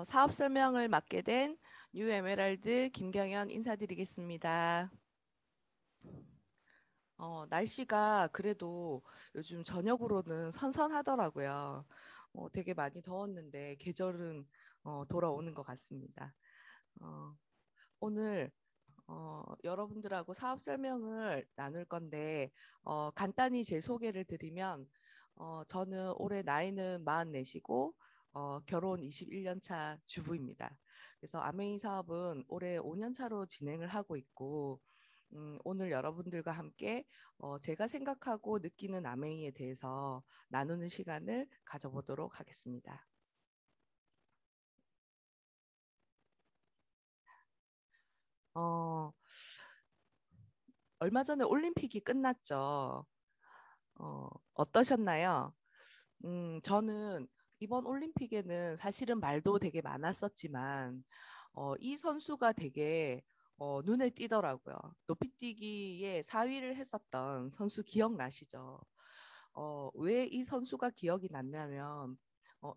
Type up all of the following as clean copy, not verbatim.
사업 설명을 맡게 된 뉴 에메랄드 김경연 인사드리겠습니다. 날씨가 그래도 요즘 저녁으로는 선선하더라고요. 되게 많이 더웠는데 계절은 돌아오는 것 같습니다. 어, 오늘 여러분들하고 사업 설명을 나눌 건데 간단히 제 소개를 드리면 저는 올해 나이는 44이고 결혼 21년 차 주부입니다. 그래서 아메이 사업은 올해 5년 차로 진행을 하고 있고 오늘 여러분들과 함께 제가 생각하고 느끼는 아메이에 대해서 나누는 시간을 가져보도록 하겠습니다. 어, 얼마 전에 올림픽이 끝났죠. 어떠셨나요? 저는 이번 올림픽에는 사실은 말도 되게 많았었지만, 이 선수가 되게 눈에 띄더라고요. 높이뛰기에 4위를 했었던 선수 기억나시죠? 왜 이 선수가 기억이 났냐면,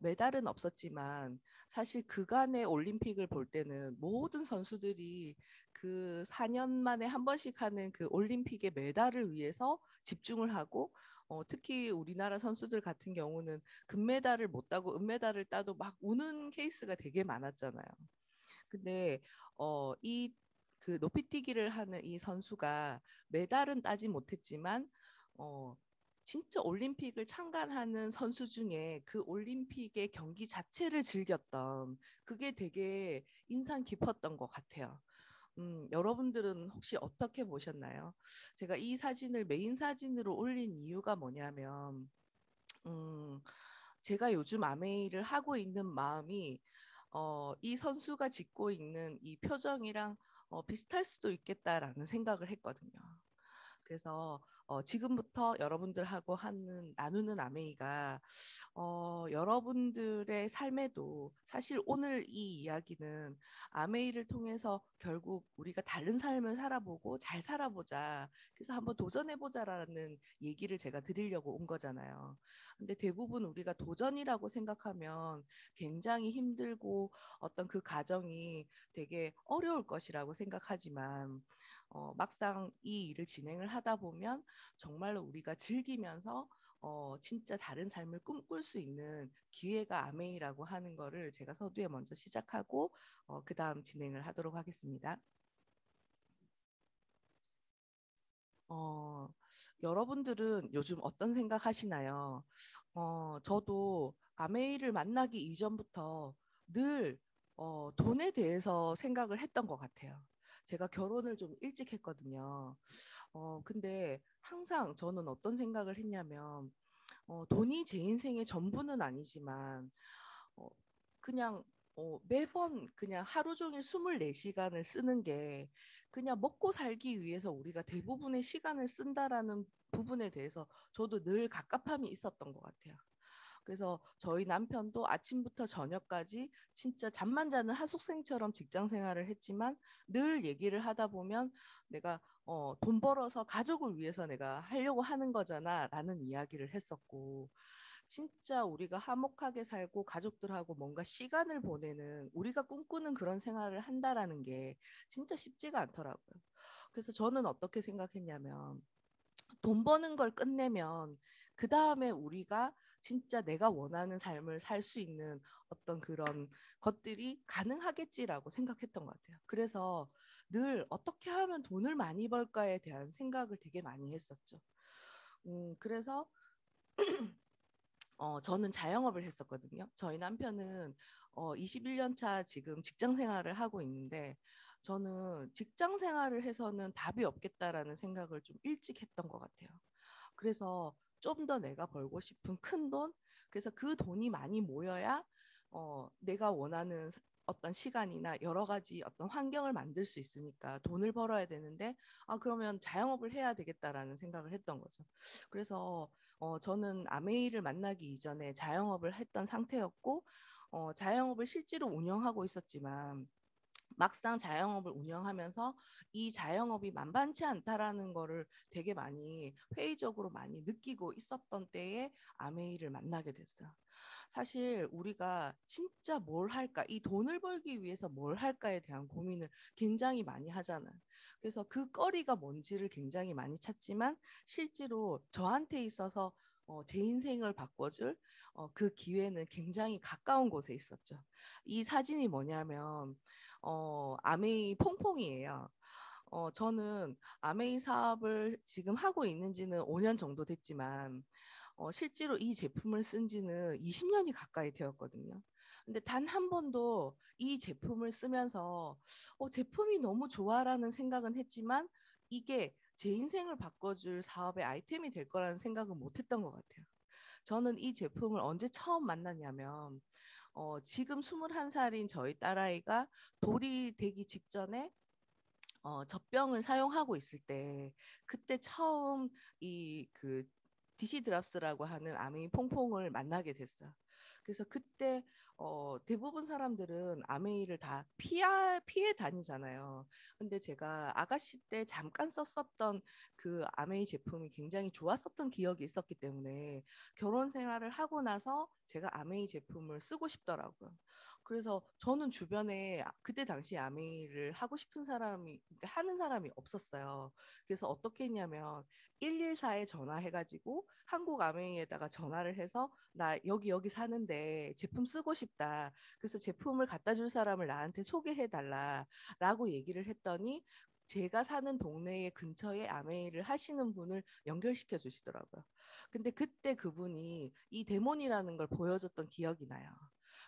메달은 없었지만, 사실 그간의 올림픽을 볼 때는 모든 선수들이 그 4년 만에 한 번씩 하는 그 올림픽의 메달을 위해서 집중을 하고, 특히 우리나라 선수들 같은 경우는 금메달을 못 따고 은메달을 따도 막 우는 케이스가 되게 많았잖아요. 근데 이 그 높이뛰기를 하는 이 선수가 메달은 따지 못했지만 어, 진짜 올림픽을 참관하는 선수 중에 그 올림픽의 경기 자체를 즐겼던 그게 되게 인상 깊었던 것 같아요. 여러분들은 혹시 어떻게 보셨나요? 제가 이 사진을 메인 사진으로 올린 이유가 뭐냐면, 음, 제가 요즘 아메이를 하고 있는 마음이 이 선수가 짓고 있는 이 표정이랑 비슷할 수도 있겠다라는 생각을 했거든요. 그래서 지금부터 여러분들하고 하는 나누는 아메이가 여러분들의 삶에도 사실 오늘 이 이야기는 아메이를 통해서 결국 우리가 다른 삶을 살아보고 잘 살아보자. 그래서 한번 도전해보자라는 얘기를 제가 드리려고 온 거잖아요. 근데 대부분 우리가 도전이라고 생각하면 굉장히 힘들고 어떤 그 과정이 되게 어려울 것이라고 생각하지만 막상 이 일을 진행을 하다 보면 정말로 우리가 즐기면서 진짜 다른 삶을 꿈꿀 수 있는 기회가 아메이라고 하는 거를 제가 서두에 먼저 시작하고 그 다음 진행을 하도록 하겠습니다. 어, 여러분들은 요즘 어떤 생각 하시나요? 저도 아메이를 만나기 이전부터 늘 돈에 대해서 생각을 했던 것 같아요. 제가 결혼을 좀 일찍 했거든요. 근데 항상 저는 어떤 생각을 했냐면 돈이 제 인생의 전부는 아니지만 어, 그냥 매번 그냥 하루 종일 24시간을 쓰는 게 그냥 먹고 살기 위해서 우리가 대부분의 시간을 쓴다라는 부분에 대해서 저도 늘 갑갑함이 있었던 것 같아요. 그래서 저희 남편도 아침부터 저녁까지 진짜 잠만 자는 하숙생처럼 직장 생활을 했지만 늘 얘기를 하다 보면 내가 돈 벌어서 가족을 위해서 내가 하려고 하는 거잖아라는 이야기를 했었고 진짜 우리가 화목하게 살고 가족들하고 뭔가 시간을 보내는 우리가 꿈꾸는 그런 생활을 한다라는 게 진짜 쉽지가 않더라고요. 그래서 저는 어떻게 생각했냐면 돈 버는 걸 끝내면 그 다음에 우리가 진짜 내가 원하는 삶을 살 수 있는 어떤 그런 것들이 가능하겠지라고 생각했던 것 같아요. 그래서 늘 어떻게 하면 돈을 많이 벌까에 대한 생각을 되게 많이 했었죠. 그래서 저는 자영업을 했었거든요. 저희 남편은 21년 차 지금 직장 생활을 하고 있는데 저는 직장 생활을 해서는 답이 없겠다라는 생각을 좀 일찍 했던 것 같아요. 그래서 좀 더 내가 벌고 싶은 큰 돈, 그래서 그 돈이 많이 모여야 내가 원하는 어떤 시간이나 여러 가지 어떤 환경을 만들 수 있으니까 돈을 벌어야 되는데 그러면 자영업을 해야 되겠다라는 생각을 했던 거죠. 그래서 저는 아메이를 만나기 이전에 자영업을 했던 상태였고 자영업을 실제로 운영하고 있었지만 막상 자영업을 운영하면서 이 자영업이 만만치 않다라는 거를 되게 많이 회의적으로 많이 느끼고 있었던 때에 아메이를 만나게 됐어요. 사실 우리가 진짜 뭘 할까, 이 돈을 벌기 위해서 뭘 할까에 대한 고민을 굉장히 많이 하잖아요. 그래서 그 거리가 뭔지를 굉장히 많이 찾지만 실제로 저한테 있어서 제 인생을 바꿔줄 그 기회는 굉장히 가까운 곳에 있었죠. 이 사진이 뭐냐면 아메이 퐁퐁이에요. 저는 아메이 사업을 지금 하고 있는지는 5년 정도 됐지만 실제로 이 제품을 쓴 지는 20년이 가까이 되었거든요. 근데 단 한 번도 이 제품을 쓰면서 제품이 너무 좋아라는 생각은 했지만 이게 제 인생을 바꿔줄 사업의 아이템이 될 거라는 생각은 못 했던 것 같아요. 저는 이 제품을 언제 처음 만났냐면 지금 21살인 저희 딸아이가 돌이 되기 직전에 젖병을 사용하고 있을 때 그때 처음 이 그 DC 드랍스라고 하는 아메이 퐁퐁을 만나게 됐어요. 그래서 그때 대부분 사람들은 아메이를 다 피해 다니잖아요. 근데 제가 아가씨 때 잠깐 썼었던 그 아메이 제품이 굉장히 좋았었던 기억이 있었기 때문에 결혼 생활을 하고 나서 제가 아메이 제품을 쓰고 싶더라고요. 그래서 저는 주변에 그때 당시 아메이를 하고 싶은 사람이 그러니까 하는 사람이 없었어요. 그래서 어떻게 했냐면 114에 전화해가지고 한국 아메이에다가 전화를 해서 나 여기 사는데 제품 쓰고 싶다. 그래서 제품을 갖다 줄 사람을 나한테 소개해 달라라고 얘기를 했더니 제가 사는 동네의 근처에 아메이를 하시는 분을 연결시켜 주시더라고요. 근데 그때 그분이 이 데몬이라는 걸 보여줬던 기억이 나요.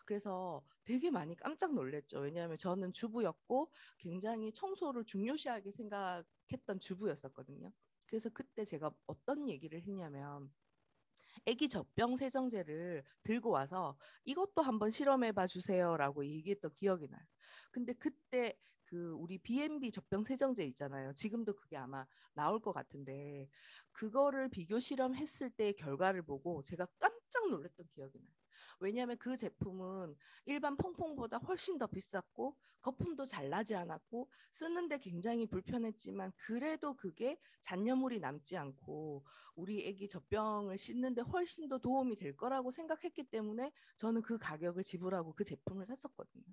그래서 되게 많이 깜짝 놀랐죠. 왜냐하면 저는 주부였고 굉장히 청소를 중요시하게 생각했던 주부였었거든요. 그래서 그때 제가 어떤 얘기를 했냐면 애기 젖병 세정제를 들고 와서 이것도 한번 실험해 봐 주세요라고 얘기했던 기억이 나요. 근데 그때 그 우리 B&B 젖병 세정제 있잖아요. 지금도 그게 아마 나올 것 같은데 그거를 비교 실험했을 때의 결과를 보고 제가 깜짝 놀랐던 기억이 나요. 왜냐하면 그 제품은 일반 퐁퐁보다 훨씬 더 비쌌고 거품도 잘 나지 않았고 쓰는데 굉장히 불편했지만 그래도 그게 잔여물이 남지 않고 우리 애기 젖병을 씻는데 훨씬 더 도움이 될 거라고 생각했기 때문에 저는 그 가격을 지불하고 그 제품을 샀었거든요.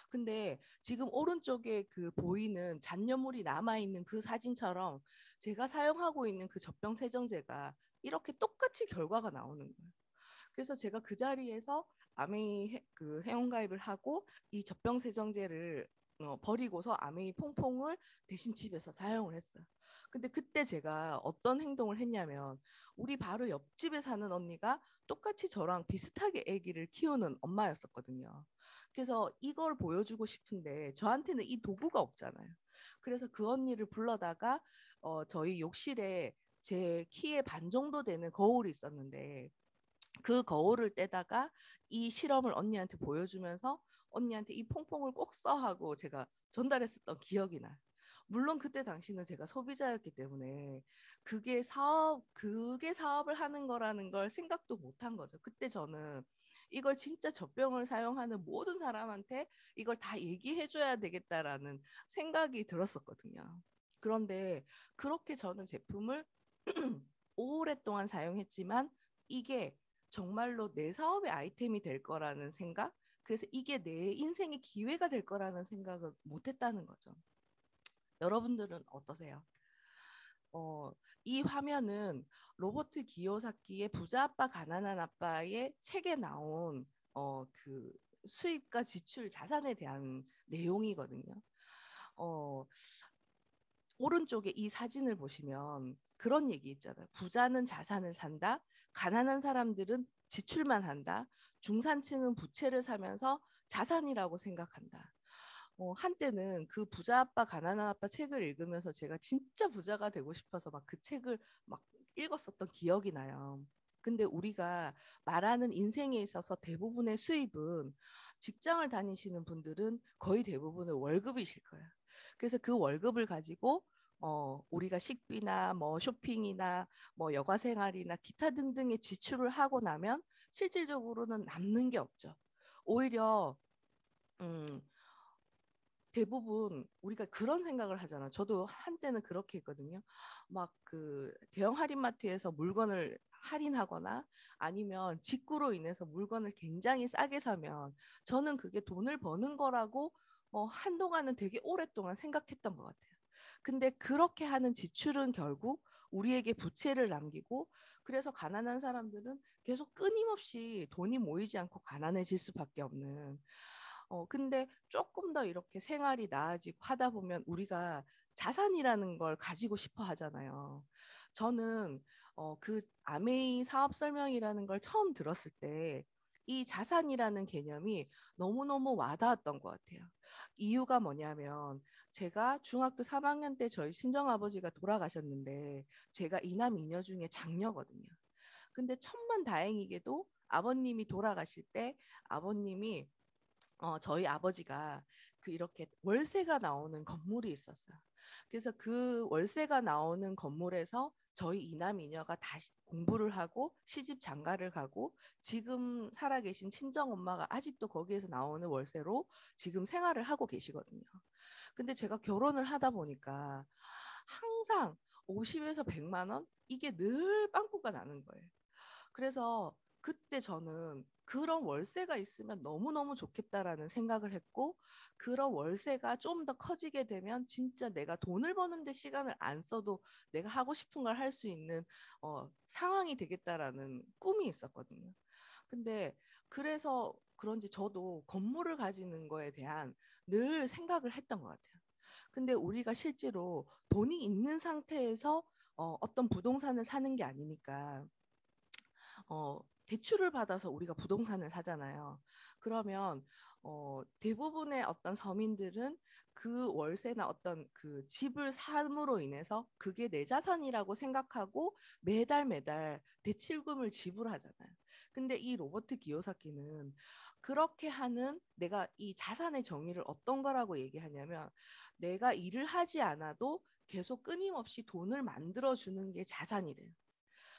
근데 지금 오른쪽에 그 보이는 잔여물이 남아있는 그 사진처럼 제가 사용하고 있는 그 젖병 세정제가 이렇게 똑같이 결과가 나오는 거예요. 그래서 제가 그 자리에서 아메이 그 회원가입을 하고 이 젖병 세정제를 버리고서 아메이 퐁퐁을 대신 집에서 사용을 했어요. 근데 그때 제가 어떤 행동을 했냐면 우리 바로 옆집에 사는 언니가 똑같이 저랑 비슷하게 아기를 키우는 엄마였었거든요. 그래서 이걸 보여주고 싶은데 저한테는 이 도구가 없잖아요. 그래서 그 언니를 불러다가 저희 욕실에 제 키의 반 정도 되는 거울이 있었는데 그 거울을 떼다가 이 실험을 언니한테 보여주면서 언니한테 이 퐁퐁을 꼭 써 하고 제가 전달했었던 기억이 나요. 물론 그때 당시는 제가 소비자였기 때문에 그게 사업을 하는 거라는 걸 생각도 못 한 거죠. 그때 저는 이걸 진짜 젖병을 사용하는 모든 사람한테 이걸 다 얘기해줘야 되겠다라는 생각이 들었었거든요. 그런데 그렇게 저는 제품을 오랫동안 사용했지만 이게 정말로 내 사업의 아이템이 될 거라는 생각? 그래서 이게 내 인생의 기회가 될 거라는 생각을 못 했다는 거죠. 여러분들은 어떠세요? 어, 이 화면은 로버트 기요사키의 부자 아빠 가난한 아빠의 책에 나온 그 수입과 지출 자산에 대한 내용이거든요. 어, 오른쪽에 이 사진을 보시면 그런 얘기 있잖아요. 부자는 자산을 산다. 가난한 사람들은 지출만 한다. 중산층은 부채를 사면서 자산이라고 생각한다. 한때는 그 부자 아빠 가난한 아빠 책을 읽으면서 제가 진짜 부자가 되고 싶어서 막 그 책을 막 읽었었던 기억이 나요. 근데 우리가 말하는 인생에 있어서 대부분의 수입은 직장을 다니시는 분들은 거의 대부분의 월급이실 거예요. 그래서 그 월급을 가지고 우리가 식비나 뭐 쇼핑이나 뭐 여가 생활이나 기타 등등의 지출을 하고 나면 실질적으로는 남는 게 없죠. 오히려 음, 대부분 우리가 그런 생각을 하잖아. 저도 한때는 그렇게 했거든요. 막 그 대형 할인마트에서 물건을 할인하거나 아니면 직구로 인해서 물건을 굉장히 싸게 사면 저는 그게 돈을 버는 거라고 한동안은 되게 오랫동안 생각했던 것 같아요. 근데 그렇게 하는 지출은 결국 우리에게 부채를 남기고 그래서 가난한 사람들은 계속 끊임없이 돈이 모이지 않고 가난해질 수밖에 없는 근데 조금 더 이렇게 생활이 나아지고 하다 보면 우리가 자산이라는 걸 가지고 싶어 하잖아요. 저는 그 아메이 사업 설명이라는 걸 처음 들었을 때 이 자산이라는 개념이 너무너무 와닿았던 것 같아요. 이유가 뭐냐면 제가 중학교 3학년 때 저희 친정아버지가 돌아가셨는데 제가 이남 이녀 중에 장녀거든요. 근데 천만 다행이게도 아버님이 돌아가실 때 아버님이 저희 아버지가 그 이렇게 월세가 나오는 건물이 있었어요. 그래서 그 월세가 나오는 건물에서 저희 이남 이녀가 다시 공부를 하고 시집 장가를 가고 지금 살아계신 친정 엄마가 아직도 거기에서 나오는 월세로 지금 생활을 하고 계시거든요. 근데 제가 결혼을 하다 보니까 항상 50에서 100만 원 이게 늘 빵꾸가 나는 거예요. 그래서 그때 저는 그런 월세가 있으면 너무너무 좋겠다라는 생각을 했고 그런 월세가 좀 더 커지게 되면 진짜 내가 돈을 버는데 시간을 안 써도 내가 하고 싶은 걸 할 수 있는 상황이 되겠다라는 꿈이 있었거든요. 근데 그래서 그런지 저도 건물을 가지는 거에 대한 늘 생각을 했던 것 같아요. 근데 우리가 실제로 돈이 있는 상태에서 어떤 부동산을 사는 게 아니니까 대출을 받아서 우리가 부동산을 사잖아요. 그러면 대부분의 어떤 서민들은 그 월세나 어떤 그 집을 삼으로 인해서 그게 내 자산이라고 생각하고 매달 매달 대출금을 지불하잖아요. 근데 이 로버트 기요사키는 그렇게 하는 내가 이 자산의 정의를 어떤 거라고 얘기하냐면 내가 일을 하지 않아도 계속 끊임없이 돈을 만들어 주는 게 자산이래요.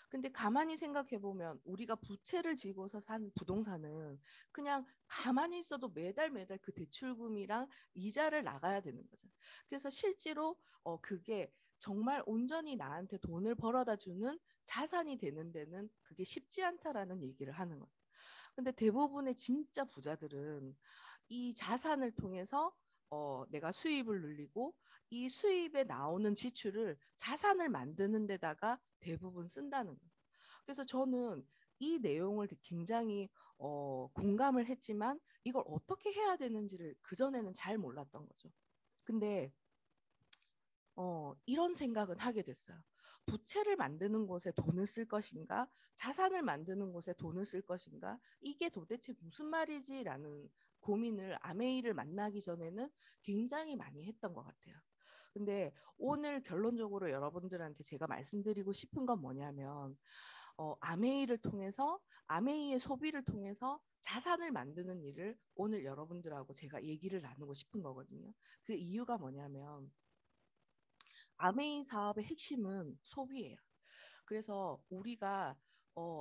근데 가만히 생각해 보면 우리가 부채를 지고서 산 부동산은 그냥 가만히 있어도 매달 매달 그 대출금이랑 이자를 나가야 되는 거죠. 그래서 실제로 그게 정말 온전히 나한테 돈을 벌어다 주는 자산이 되는 데는 그게 쉽지 않다라는 얘기를 하는 거예요. 근데 대부분의 진짜 부자들은 이 자산을 통해서 내가 수입을 늘리고 이 수입에 나오는 지출을 자산을 만드는 데다가 대부분 쓴다는 거예요. 그래서 저는 이 내용을 굉장히 공감을 했지만 이걸 어떻게 해야 되는지를 그전에는 잘 몰랐던 거죠. 근데 이런 생각은 하게 됐어요. 부채를 만드는 곳에 돈을 쓸 것인가, 자산을 만드는 곳에 돈을 쓸 것인가, 이게 도대체 무슨 말이지라는 고민을 아메이를 만나기 전에는 굉장히 많이 했던 것 같아요. 근데 오늘 결론적으로 여러분들한테 제가 말씀드리고 싶은 건 뭐냐면, 아메이를 통해서, 아메이의 소비를 통해서 자산을 만드는 일을 오늘 여러분들하고 제가 얘기를 나누고 싶은 거거든요. 그 이유가 뭐냐면, 아메이 사업의 핵심은 소비예요. 그래서 우리가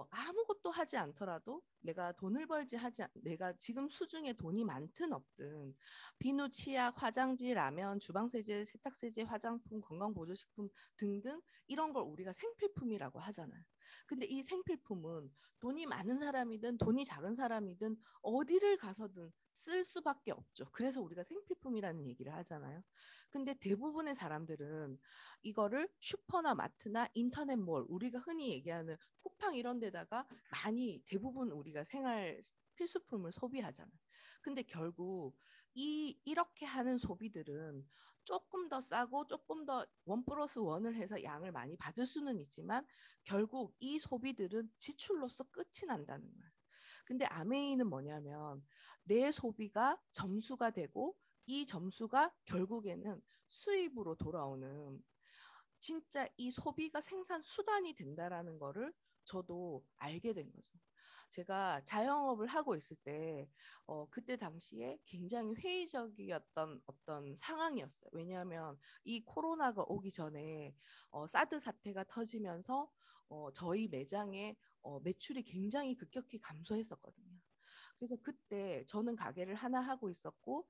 아무것도 하지 않더라도 내가 돈을 벌지 하지 내가 지금 수중에 돈이 많든 없든 비누, 치약, 화장지, 라면, 주방세제, 세탁세제, 화장품, 건강보조식품 등등 이런 걸 우리가 생필품이라고 하잖아요. 근데 이 생필품은 돈이 많은 사람이든 돈이 작은 사람이든 어디를 가서든 쓸 수밖에 없죠. 그래서 우리가 생필품이라는 얘기를 하잖아요. 근데 대부분의 사람들은 이거를 슈퍼나 마트나 인터넷몰 우리가 흔히 얘기하는 쿠팡 이런 데다가 많이 대부분 우리가 생활 필수품을 소비하잖아요. 근데 결국 이렇게 하는 소비들은 조금 더 싸고 조금 더 원 플러스 원을 해서 양을 많이 받을 수는 있지만 결국 이 소비들은 지출로서 끝이 난다는 거예요. 근데 아메이는 뭐냐면 내 소비가 점수가 되고 이 점수가 결국에는 수입으로 돌아오는 진짜 이 소비가 생산 수단이 된다라는 거를 저도 알게 된 거죠. 제가 자영업을 하고 있을 때 그때 당시에 굉장히 회의적이었던 어떤 상황이었어요. 왜냐하면 이 코로나가 오기 전에 사드 사태가 터지면서 저희 매장의 매출이 굉장히 급격히 감소했었거든요. 그래서 그때 저는 가게를 하나 하고 있었고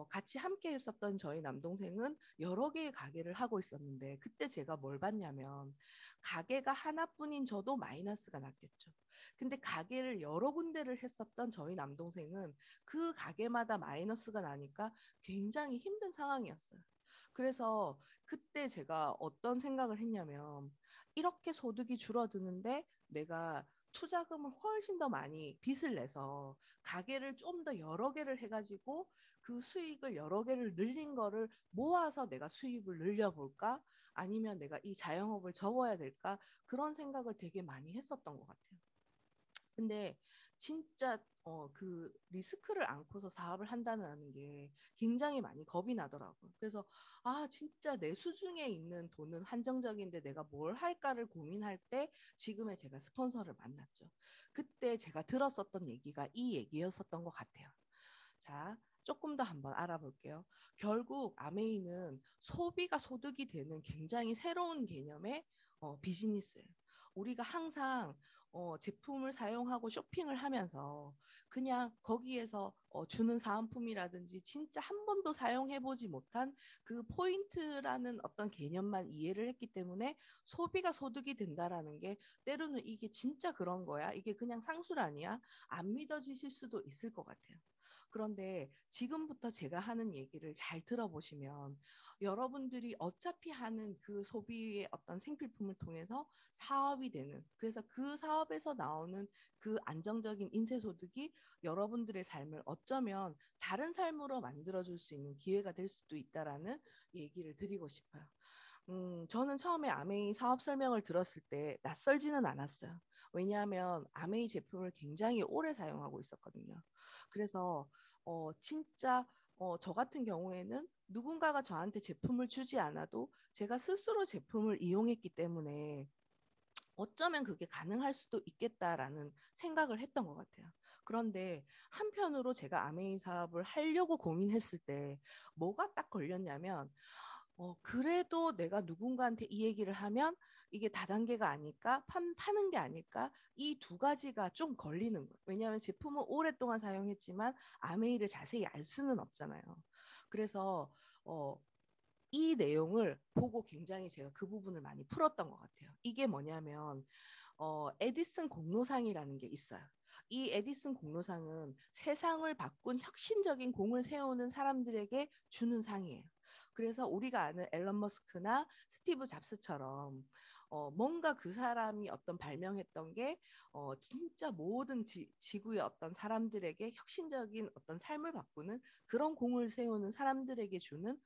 같이 함께 했었던 저희 남동생은 여러 개의 가게를 하고 있었는데 그때 제가 뭘 봤냐면 가게가 하나뿐인 저도 마이너스가 났겠죠. 근데 가게를 여러 군데를 했었던 저희 남동생은 그 가게마다 마이너스가 나니까 굉장히 힘든 상황이었어요. 그래서 그때 제가 어떤 생각을 했냐면 이렇게 소득이 줄어드는데 내가 투자금을 훨씬 더 많이 빚을 내서 가게를 좀 더 여러 개를 해가지고 그 수익을 여러 개를 늘린 거를 모아서 내가 수입을 늘려볼까? 아니면 내가 이 자영업을 접어야 될까? 그런 생각을 되게 많이 했었던 것 같아요. 근데 진짜 그 리스크를 안고서 사업을 한다는 게 굉장히 많이 겁이 나더라고요. 그래서 진짜 내 수중에 있는 돈은 한정적인데 내가 뭘 할까를 고민할 때 지금의 제가 스폰서를 만났죠. 그때 제가 들었었던 얘기가 이 얘기였었던 것 같아요. 자, 조금 더 한번 알아볼게요. 결국 아메이는 소비가 소득이 되는 굉장히 새로운 개념의 비즈니스예요. 우리가 항상 제품을 사용하고 쇼핑을 하면서 그냥 거기에서 주는 사은품이라든지 진짜 한 번도 사용해보지 못한 그 포인트라는 어떤 개념만 이해를 했기 때문에 소비가 소득이 된다라는 게 때로는 이게 진짜 그런 거야? 이게 그냥 상술아니야? 안 믿어지실 수도 있을 것 같아요. 그런데 지금부터 제가 하는 얘기를 잘 들어보시면 여러분들이 어차피 하는 그 소비의 어떤 생필품을 통해서 사업이 되는, 그래서 그 사업에서 나오는 그 안정적인 인쇄소득이 여러분들의 삶을 어쩌면 다른 삶으로 만들어줄 수 있는 기회가 될 수도 있다라는 얘기를 드리고 싶어요. 저는 처음에 아메이 사업 설명을 들었을 때 낯설지는 않았어요. 왜냐하면 아메이 제품을 굉장히 오래 사용하고 있었거든요. 그래서 진짜 저 같은 경우에는 누군가가 저한테 제품을 주지 않아도 제가 스스로 제품을 이용했기 때문에 어쩌면 그게 가능할 수도 있겠다라는 생각을 했던 것 같아요. 그런데 한편으로 제가 아메이 사업을 하려고 고민했을 때 뭐가 딱 걸렸냐면 그래도 내가 누군가한테 이 얘기를 하면 이게 다단계가 아닐까? 파는 게 아닐까? 이 두 가지가 좀 걸리는 거예요. 왜냐하면 제품을 오랫동안 사용했지만 아메이를 자세히 알 수는 없잖아요. 그래서 어, 이 내용을 보고 굉장히 제가 그 부분을 많이 풀었던 것 같아요. 이게 뭐냐면 에디슨 공로상이라는 게 있어요. 이 에디슨 공로상은 세상을 바꾼 혁신적인 공을 세우는 사람들에게 주는 상이에요. 그래서 우리가 아는 앨런 머스크나 스티브 잡스처럼 뭔가 그 사람이 어떤 발명했던 게 진짜 모든 지구의 어떤 사람들에게 혁신적인 어떤 삶을 바꾸는 그런 공을 세우는 사람들에게 주는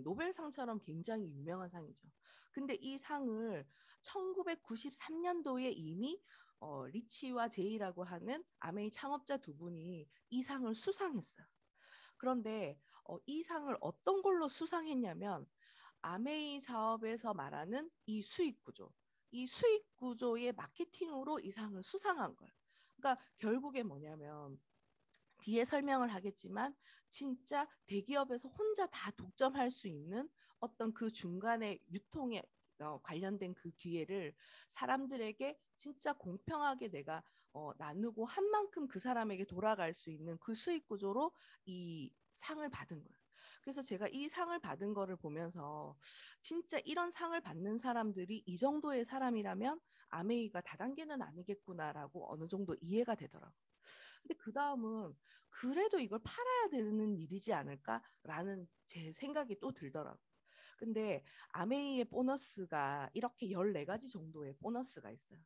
노벨상처럼 굉장히 유명한 상이죠. 근데 이 상을 1993년도에 이미 리치와 제이라고 하는 아메이 창업자 두 분이 이 상을 수상했어요. 그런데 이 상을 어떤 걸로 수상했냐면 아메이 사업에서 말하는 이 수익 구조, 이 수익 구조의 마케팅으로 이 상을 수상한 거예요. 그러니까 결국에 뭐냐면 뒤에 설명을 하겠지만 진짜 대기업에서 혼자 다 독점할 수 있는 어떤 그 중간에 유통에 관련된 그 기회를 사람들에게 진짜 공평하게 내가 나누고 한 만큼 그 사람에게 돌아갈 수 있는 그 수익 구조로 이 상을 받은 거예요. 그래서 제가 이 상을 받은 거를 보면서 진짜 이런 상을 받는 사람들이 이 정도의 사람이라면 아메이가 다단계는 아니겠구나라고 어느 정도 이해가 되더라고요. 근데 그 다음은 그래도 이걸 팔아야 되는 일이지 않을까라는 제 생각이 또 들더라고요. 근데 아메이의 보너스가 이렇게 14가지 정도의 보너스가 있어요.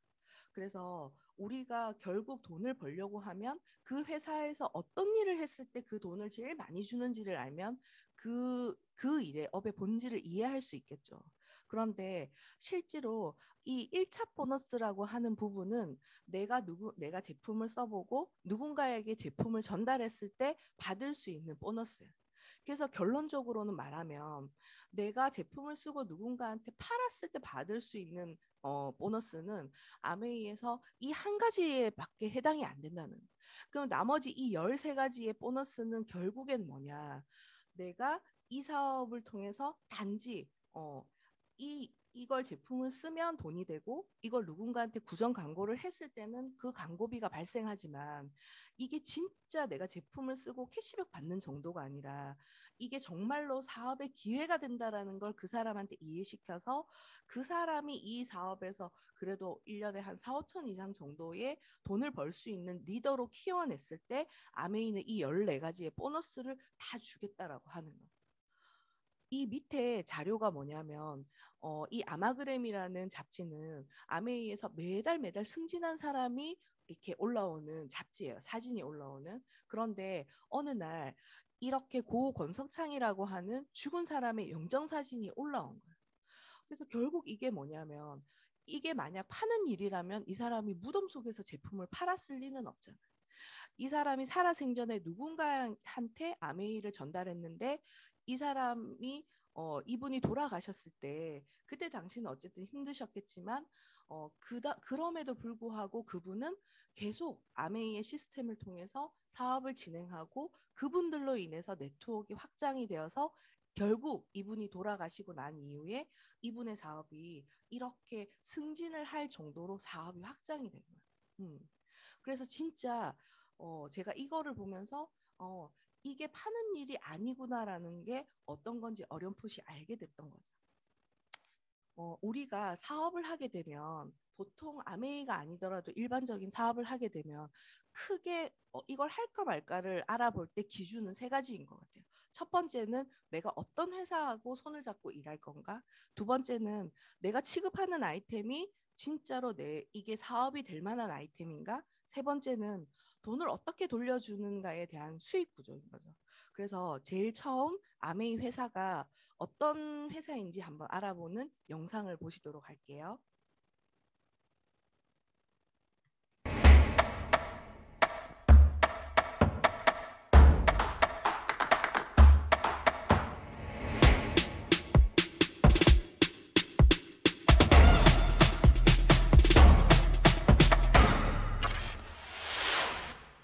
그래서 우리가 결국 돈을 벌려고 하면 그 회사에서 어떤 일을 했을 때 그 돈을 제일 많이 주는지를 알면 그 일의 업의 본질을 이해할 수 있겠죠. 그런데 실제로 이 1차 보너스라고 하는 부분은 내가 제품을 써보고 누군가에게 제품을 전달했을 때 받을 수 있는 보너스예요. 그래서 결론적으로는 말하면 내가 제품을 쓰고 누군가한테 팔았을 때 받을 수 있는 보너스는 아메이에서 이 한 가지에밖에 해당이 안 된다는. 그럼 나머지 이 13가지의 보너스는 결국엔 뭐냐? 내가 이 사업을 통해서 단지 이 이걸 제품을 쓰면 돈이 되고 이걸 누군가한테 구정 광고를 했을 때는 그 광고비가 발생하지만 이게 진짜 내가 제품을 쓰고 캐시백 받는 정도가 아니라 이게 정말로 사업의 기회가 된다라는 걸 그 사람한테 이해시켜서 그 사람이 이 사업에서 그래도 1년에 한 4, 5천 이상 정도의 돈을 벌 수 있는 리더로 키워냈을 때 아메이는 이 14가지의 보너스를 다 주겠다라고 하는 거예요. 이 밑에 자료가 뭐냐면 이 아마그램이라는 잡지는 아메이에서 매달 매달 승진한 사람이 이렇게 올라오는 잡지예요. 사진이 올라오는. 그런데 어느 날 이렇게 고 권석창이라고 하는 죽은 사람의 영정사진이 올라온 거예요. 그래서 결국 이게 뭐냐면 이게 만약 파는 일이라면 이 사람이 무덤 속에서 제품을 팔았을 리는 없잖아요. 이 사람이 살아생전에 누군가한테 아메이를 전달했는데 이 사람이 이분이 돌아가셨을 때 그때 당시는 어쨌든 힘드셨겠지만 그럼에도 불구하고 그분은 계속 아메이의 시스템을 통해서 사업을 진행하고 그분들로 인해서 네트워크가 확장이 되어서 결국 이분이 돌아가시고 난 이후에 이분의 사업이 이렇게 승진을 할 정도로 사업이 확장이 된 거예요. 그래서 진짜 제가 이거를 보면서 이게 파는 일이 아니구나라는 게 어떤 건지 어렴풋이 알게 됐던 거죠. 우리가 사업을 하게 되면 보통 아메이가 아니더라도 일반적인 사업을 하게 되면 크게 이걸 할까 말까를 알아볼 때 기준은 세 가지인 것 같아요. 첫 번째는 내가 어떤 회사하고 손을 잡고 일할 건가? 두 번째는 내가 취급하는 아이템이 진짜로 이게 사업이 될 만한 아이템인가? 세 번째는 돈을 어떻게 돌려주는가에 대한 수익 구조인 거죠. 그래서 제일 처음 아메이 회사가 어떤 회사인지 한번 알아보는 영상을 보시도록 할게요.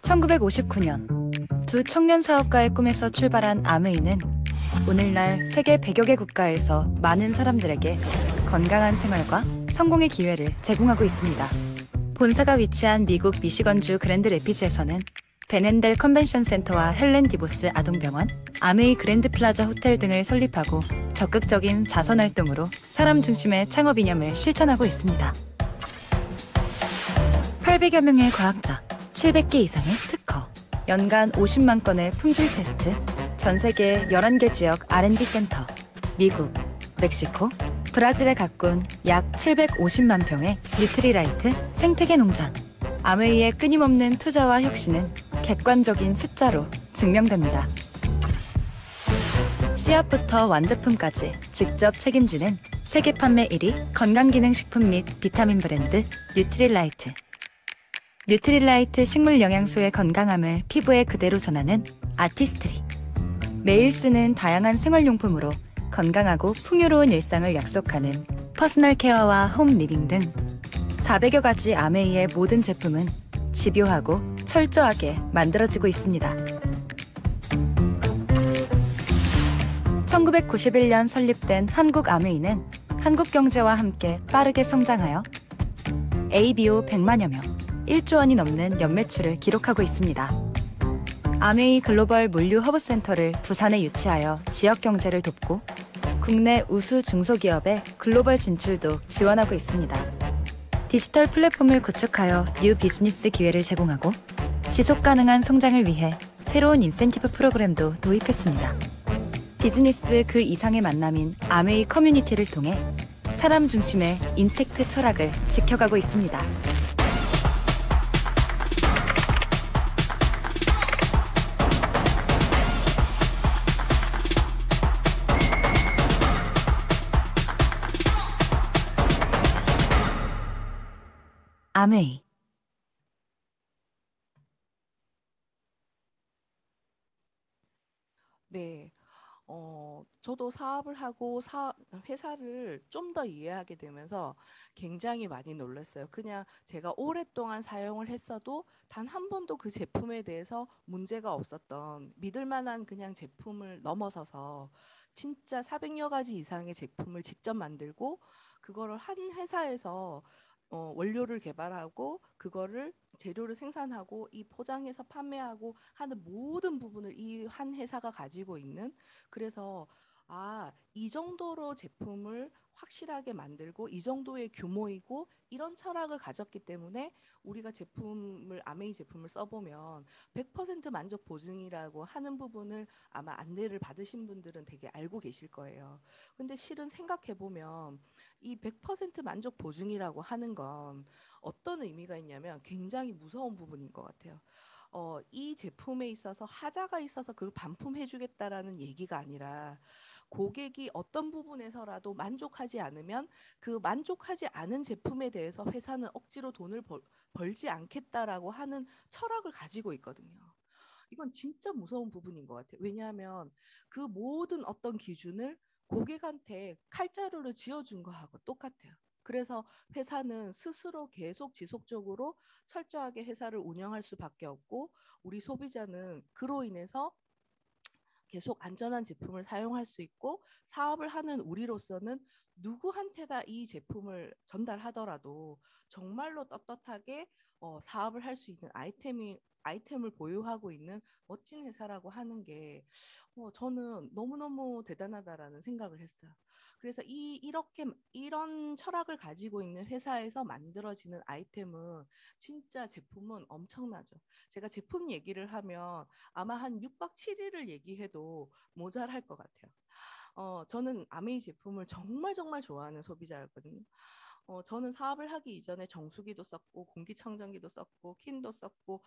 1959년 두 청년 사업가의 꿈에서 출발한 아메이는 오늘날 세계 100여 개 국가에서 많은 사람들에게 건강한 생활과 성공의 기회를 제공하고 있습니다. 본사가 위치한 미국 미시건주 그랜드 레피즈에서는 벤앤델 컨벤션 센터와 헬렌 디보스 아동병원, 아메이 그랜드 플라자 호텔 등을 설립하고 적극적인 자선 활동으로 사람 중심의 창업 이념을 실천하고 있습니다. 800여 명의 과학자, 700개 이상의 특허, 연간 50만 건의 품질 테스트, 전 세계 11개 지역 R&D 센터, 미국, 멕시코, 브라질에 가꾼 약 750만 평의 뉴트리라이트 생태계 농장. 아메이의 끊임없는 투자와 혁신은 객관적인 숫자로 증명됩니다. 씨앗부터 완제품까지 직접 책임지는 세계 판매 1위 건강기능식품 및 비타민 브랜드 뉴트리라이트. 뉴트리라이트 식물 영양소의 건강함을 피부에 그대로 전하는 아티스트리. 매일 쓰는 다양한 생활용품으로 건강하고 풍요로운 일상을 약속하는 퍼스널 케어와 홈 리빙 등 400여 가지 아메이의 모든 제품은 집요하고 철저하게 만들어지고 있습니다. 1991년 설립된 한국 아메이는 한국 경제와 함께 빠르게 성장하여 ABO 100만여 명, 1조 원이 넘는 연매출을 기록하고 있습니다. 아메이 글로벌 물류 허브센터를 부산에 유치하여 지역 경제를 돕고 국내 우수 중소기업의 글로벌 진출도 지원하고 있습니다. 디지털 플랫폼을 구축하여 뉴 비즈니스 기회를 제공하고 지속 가능한 성장을 위해 새로운 인센티브 프로그램도 도입했습니다. 비즈니스 그 이상의 만남인 아메이 커뮤니티를 통해 사람 중심의 인텍트 철학을 지켜가고 있습니다. 아메이. 네. 저도 사업을 하고 회사를 좀 더 이해하게 되면서 굉장히 많이 놀랐어요. 그냥 제가 오랫동안 사용을 했어도 단 한 번도 그 제품에 대해서 문제가 없었던 믿을 만한 그냥 제품을 넘어서서 진짜 400여 가지 이상의 제품을 직접 만들고 그거를 한 회사에서 원료를 개발하고 그거를 재료를 생산하고 이 포장해서 판매하고 하는 모든 부분을 이 한 회사가 가지고 있는 그래서 이 정도로 제품을 확실하게 만들고 이 정도의 규모이고 이런 철학을 가졌기 때문에 우리가 아메이 제품을 써보면 100% 만족 보증이라고 하는 부분을 아마 안내를 받으신 분들은 되게 알고 계실 거예요. 근데 실은 생각해보면 이 100% 만족 보증이라고 하는 건 어떤 의미가 있냐면 굉장히 무서운 부분인 것 같아요. 이 제품에 있어서 하자가 있어서 그걸 반품해주겠다라는 얘기가 아니라 고객이 어떤 부분에서라도 만족하지 않으면 그 만족하지 않은 제품에 대해서 회사는 억지로 돈을 벌지 않겠다라고 하는 철학을 가지고 있거든요. 이건 진짜 무서운 부분인 것 같아요. 왜냐하면 그 모든 어떤 기준을 고객한테 칼자루를 지어준 거하고 똑같아요. 그래서 회사는 스스로 계속 지속적으로 철저하게 회사를 운영할 수밖에 없고 우리 소비자는 그로 인해서 계속 안전한 제품을 사용할 수 있고 사업을 하는 우리로서는 누구한테다 이 제품을 전달하더라도 정말로 떳떳하게 사업을 할 수 있는 아이템을 보유하고 있는 멋진 회사라고 하는 게 저는 너무너무 대단하다라는 생각을 했어요. 그래서 이렇게 이런 철학을 가지고 있는 회사에서 만들어지는 아이템은 진짜 제품은 엄청나죠. 제가 제품 얘기를 하면 아마 한 6박 7일을 얘기해도 모자랄 것 같아요. 저는 아메이 제품을 정말 정말 좋아하는 소비자였거든요. 저는 사업을 하기 이전에 정수기도 썼고 공기청정기도 썼고 킨도 썼고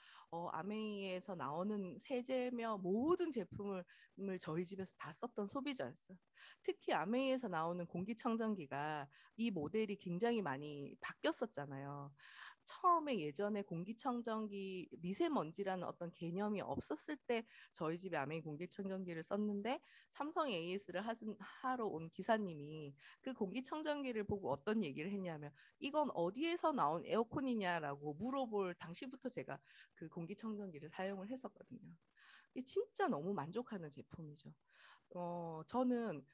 아메이에서 나오는 세제며 모든 제품을 저희 집에서 다 썼던 소비자였어요. 특히 아메이에서 나오는 공기청정기가 이 모델이 굉장히 많이 바뀌었었잖아요. 처음에 예전에 공기청정기 미세먼지라는 어떤 개념이 없었을 때 저희 집에 아메이 공기청정기를 썼는데 삼성 AS를 하러 온 기사님이 그 공기청정기를 보고 어떤 얘기를 했냐면 이건 어디에서 나온 에어컨이냐라고 물어볼 당시부터 제가 그 공기청정기를 사용을 했었거든요. 이게 진짜 너무 만족하는 제품이죠. 저는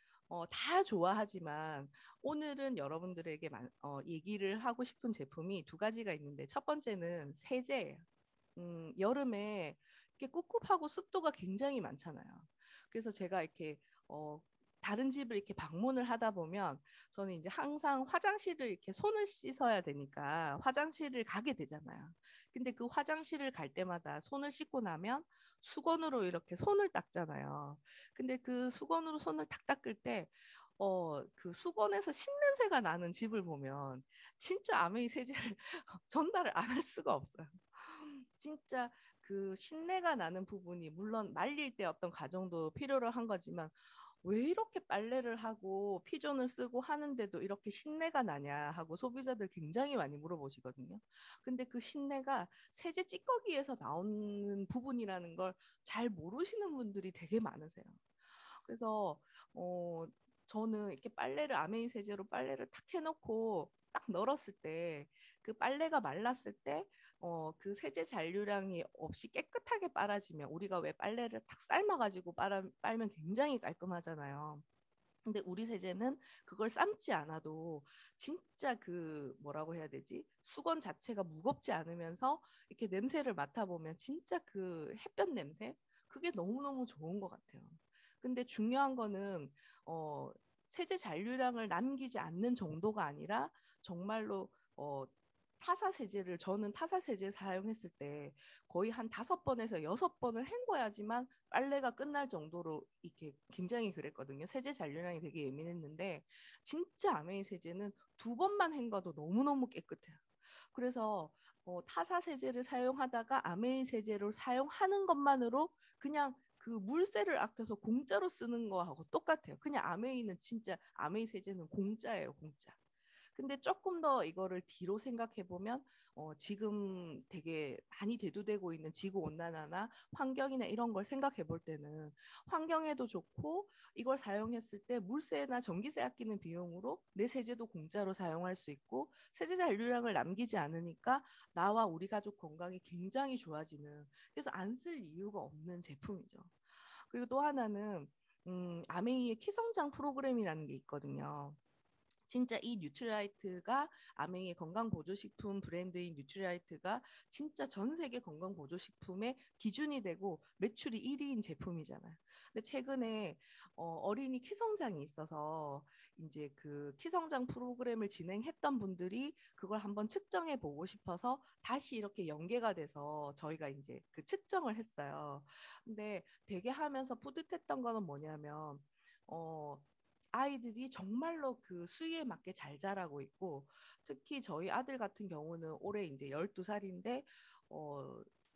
다 좋아하지만 오늘은 여러분들에게 얘기를 하고 싶은 제품이 두 가지가 있는데 첫 번째는 세제예요. 여름에 이렇게 꿉꿉하고 습도가 굉장히 많잖아요. 그래서 제가 이렇게 어, 다른 집을 이렇게 방문을 하다 보면 저는 이제 항상 화장실을 이렇게 손을 씻어야 되니까 화장실을 가게 되잖아요. 근데 그 화장실을 갈 때마다 손을 씻고 나면 수건으로 이렇게 손을 닦잖아요. 근데 그 수건으로 손을 탁 닦을 때 그 수건에서 신냄새가 나는 집을 보면 진짜 아메이 세제를 전달을 안 할 수가 없어요. 진짜 그 신내가 나는 부분이 물론 말릴 때 어떤 과정도 필요로 한 거지만 왜 이렇게 빨래를 하고 피존을 쓰고 하는데도 이렇게 신내가 나냐 하고 소비자들 굉장히 많이 물어보시거든요. 근데 그 신내가 세제 찌꺼기에서 나오는 부분이라는 걸 잘 모르시는 분들이 되게 많으세요. 그래서 어 저는 이렇게 빨래를 아메이 세제로 빨래를 탁 해놓고 딱 널었을 때 그 빨래가 말랐을 때 그 세제 잔류량이 없이 깨끗하게 빨아지면 우리가 왜 빨래를 탁 삶아가지고 빨면 굉장히 깔끔하잖아요. 근데 우리 세제는 그걸 삶지 않아도 진짜 그 뭐라고 해야 되지? 수건 자체가 무겁지 않으면서 이렇게 냄새를 맡아보면 진짜 그 햇볕 냄새? 그게 너무너무 좋은 것 같아요. 근데 중요한 거는 어, 세제 잔류량을 남기지 않는 정도가 아니라 정말로 타사 세제를 저는 타사 세제 사용했을 때 거의 한 5번에서 6번을 헹궈야지만 빨래가 끝날 정도로 이렇게 굉장히 그랬거든요. 세제 잔류량이 되게 예민했는데 진짜 아메이 세제는 2번만 헹궈도 너무너무 깨끗해요. 그래서 타사 세제를 사용하다가 아메이 세제를 사용하는 것만으로 그냥 그 물세를 아껴서 공짜로 쓰는 거하고 똑같아요. 그냥 아메이는 진짜 아메이 세제는 공짜예요, 공짜. 근데 조금 더 이거를 뒤로 생각해 보면 지금 되게 많이 대두되고 있는 지구 온난화나 환경이나 이런 걸 생각해 볼 때는 환경에도 좋고 이걸 사용했을 때 물세나 전기세 아끼는 비용으로 내 세제도 공짜로 사용할 수 있고 세제 잔류량을 남기지 않으니까 나와 우리 가족 건강이 굉장히 좋아지는, 그래서 안 쓸 이유가 없는 제품이죠. 그리고 또 하나는 아메이의 키성장 프로그램이라는 게 있거든요. 진짜 이 뉴트리라이트가 아메이의 건강보조식품 브랜드인 뉴트리라이트가 진짜 전 세계 건강보조식품의 기준이 되고 매출이 1위인 제품이잖아요. 근데 최근에 어린이 키성장이 있어서 이제 그 키성장 프로그램을 진행했던 분들이 그걸 한번 측정해 보고 싶어서 다시 이렇게 연계가 돼서 저희가 이제 그 측정을 했어요. 근데 되게 하면서 뿌듯했던 거는 뭐냐면 어, 아이들이 정말로 그 수위에 맞게 잘 자라고 있고, 특히 저희 아들 같은 경우는 올해 이제 12살인데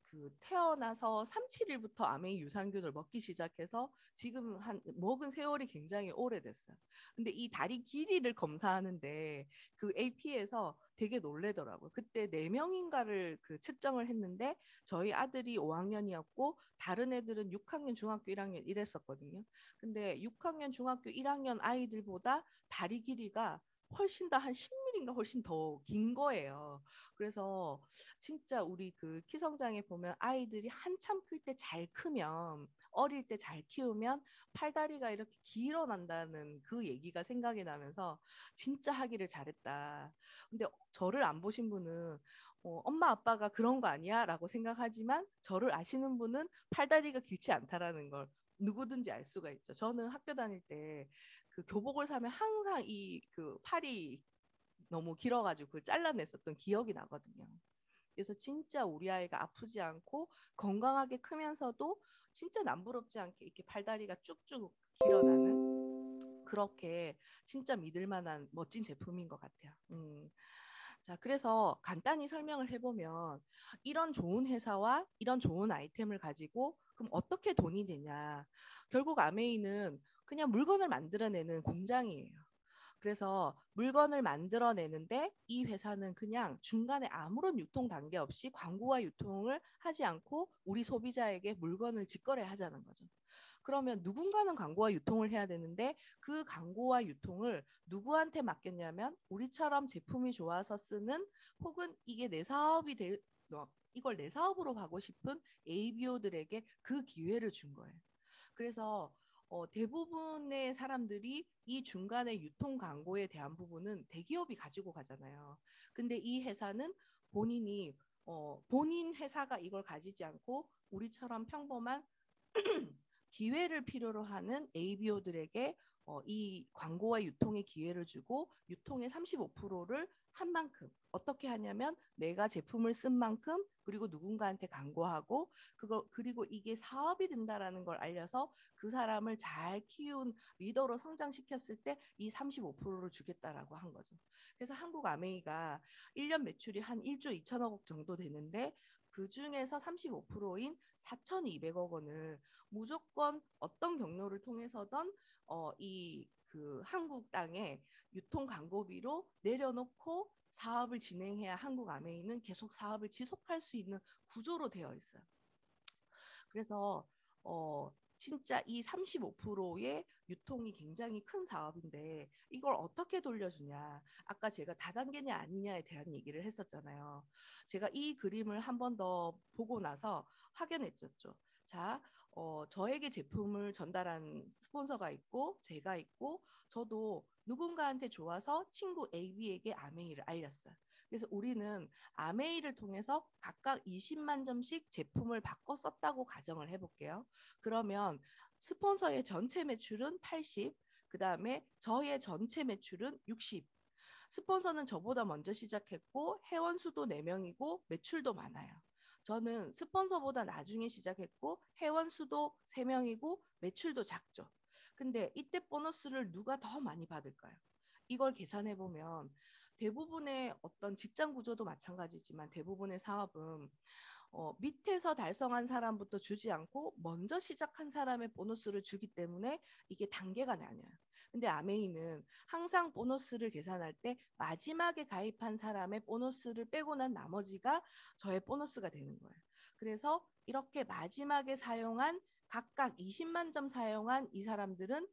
그 태어나서 3, 7일부터 아메이 유산균을 먹기 시작해서 지금 한 먹은 세월이 굉장히 오래됐어요. 근데 이 다리 길이를 검사하는데 그 AP에서 되게 놀래더라고요. 그때 4명인가를 그 측정을 했는데 저희 아들이 5학년이었고 다른 애들은 6학년, 중학교 1학년 이랬었거든요. 근데 6학년, 중학교 1학년 아이들보다 다리 길이가 훨씬 더 한 10mm인가 훨씬 더 긴 거예요. 그래서 진짜 우리 그 키성장에 보면 아이들이 한참 클 때 잘 크면, 어릴 때 잘 키우면 팔다리가 이렇게 길어난다는 그 얘기가 생각이 나면서 진짜 하기를 잘했다. 근데 저를 안 보신 분은 엄마 아빠가 그런 거 아니야? 라고 생각하지만 저를 아시는 분은 팔다리가 길지 않다라는 걸 누구든지 알 수가 있죠. 저는 학교 다닐 때 그 교복을 사면 항상 이 그 팔이 너무 길어가지고 그걸 잘라냈었던 기억이 나거든요. 그래서 진짜 우리 아이가 아프지 않고 건강하게 크면서도 진짜 남부럽지 않게 이렇게 팔다리가 쭉쭉 길어나는, 그렇게 진짜 믿을 만한 멋진 제품인 것 같아요. 자, 그래서 간단히 설명을 해보면 이런 좋은 회사와 이런 좋은 아이템을 가지고 그럼 어떻게 돈이 되냐. 결국 아메이는 그냥 물건을 만들어내는 공장이에요. 그래서 물건을 만들어내는데 이 회사는 그냥 중간에 아무런 유통 단계 없이 광고와 유통을 하지 않고 우리 소비자에게 물건을 직거래하자는 거죠. 그러면 누군가는 광고와 유통을 해야 되는데 그 광고와 유통을 누구한테 맡겼냐면 우리처럼 제품이 좋아서 쓰는, 혹은 이게 내 사업이 될, 이걸 내 사업으로 가고 싶은 ABO들에게 그 기회를 준 거예요. 그래서 대부분의 사람들이 이 중간에 유통 광고에 대한 부분은 대기업이 가지고 가잖아요. 근데 이 회사는 본인이 본인 회사가 이걸 가지지 않고 우리처럼 평범한 기회를 필요로 하는 ABO들에게 이 광고와 유통의 기회를 주고 유통의 35%를 한 만큼 어떻게 하냐면 내가 제품을 쓴 만큼 그리고 누군가한테 광고하고 그거 그리고 이게 사업이 된다라는 걸 알려서 그 사람을 잘 키운 리더로 성장시켰을 때 이 35%를 주겠다라고 한 거죠. 그래서 한국 아메이가 1년 매출이 한 1조 2천억 정도 되는데 그 중에서 35%인 4,200억 원을 무조건 어떤 경로를 통해서든 이 그 한국 땅에 유통 광고비로 내려놓고 사업을 진행해야 한국 아메이는 계속 사업을 지속할 수 있는 구조로 되어 있어요. 그래서 진짜 이 35%의 유통이 굉장히 큰 사업인데 이걸 어떻게 돌려주냐. 아까 제가 다단계냐 아니냐에 대한 얘기를 했었잖아요. 제가 이 그림을 한 번 더 보고 나서 확연했었죠. 자, 저에게 제품을 전달한 스폰서가 있고 제가 있고 저도 누군가한테 좋아서 친구 AB에게 아메이를 알렸어요. 그래서 우리는 아메이를 통해서 각각 20만 점씩 제품을 바꿔 썼다고 가정을 해볼게요. 그러면 스폰서의 전체 매출은 80, 그 다음에 저의 전체 매출은 60. 스폰서는 저보다 먼저 시작했고 회원 수도 4명이고 매출도 많아요. 저는 스폰서보다 나중에 시작했고 회원 수도 3명이고 매출도 작죠. 근데 이때 보너스를 누가 더 많이 받을까요? 이걸 계산해 보면 대부분의 어떤 직장 구조도 마찬가지지만 대부분의 사업은 밑에서 달성한 사람부터 주지 않고 먼저 시작한 사람의 보너스를 주기 때문에 이게 단계가 나뉘어요. 근데 아메이는 항상 보너스를 계산할 때 마지막에 가입한 사람의 보너스를 빼고 난 나머지가 저의 보너스가 되는 거예요. 그래서 이렇게 마지막에 사용한 각각 20만 점 사용한 이 사람들은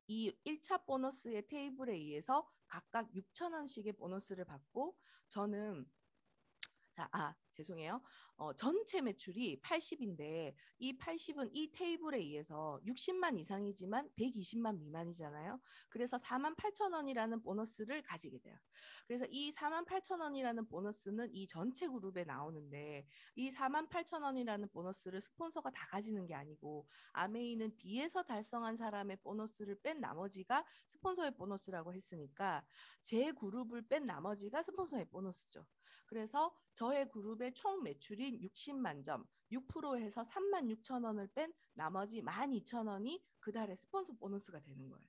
이 1차 보너스의 테이블에 의해서 각각 6천 원씩의 보너스를 받고 저는 죄송해요. 전체 매출이 80인데 이 80은 이 테이블에 의해서 60만 이상이지만 120만 미만이잖아요. 그래서 4만 8천 원이라는 보너스를 가지게 돼요. 그래서 이 4만 8천 원이라는 보너스는 이 전체 그룹에 나오는데 이 4만 8천 원이라는 보너스를 스폰서가 다 가지는 게 아니고 아메이는 뒤에서 달성한 사람의 보너스를 뺀 나머지가 스폰서의 보너스라고 했으니까 제 그룹을 뺀 나머지가 스폰서의 보너스죠. 그래서 저의 그룹의 총 매출인 60만 점, 6%해서 3만 6천 원을 뺀 나머지 12,000원이 그 달에 스폰서 보너스가 되는 거예요.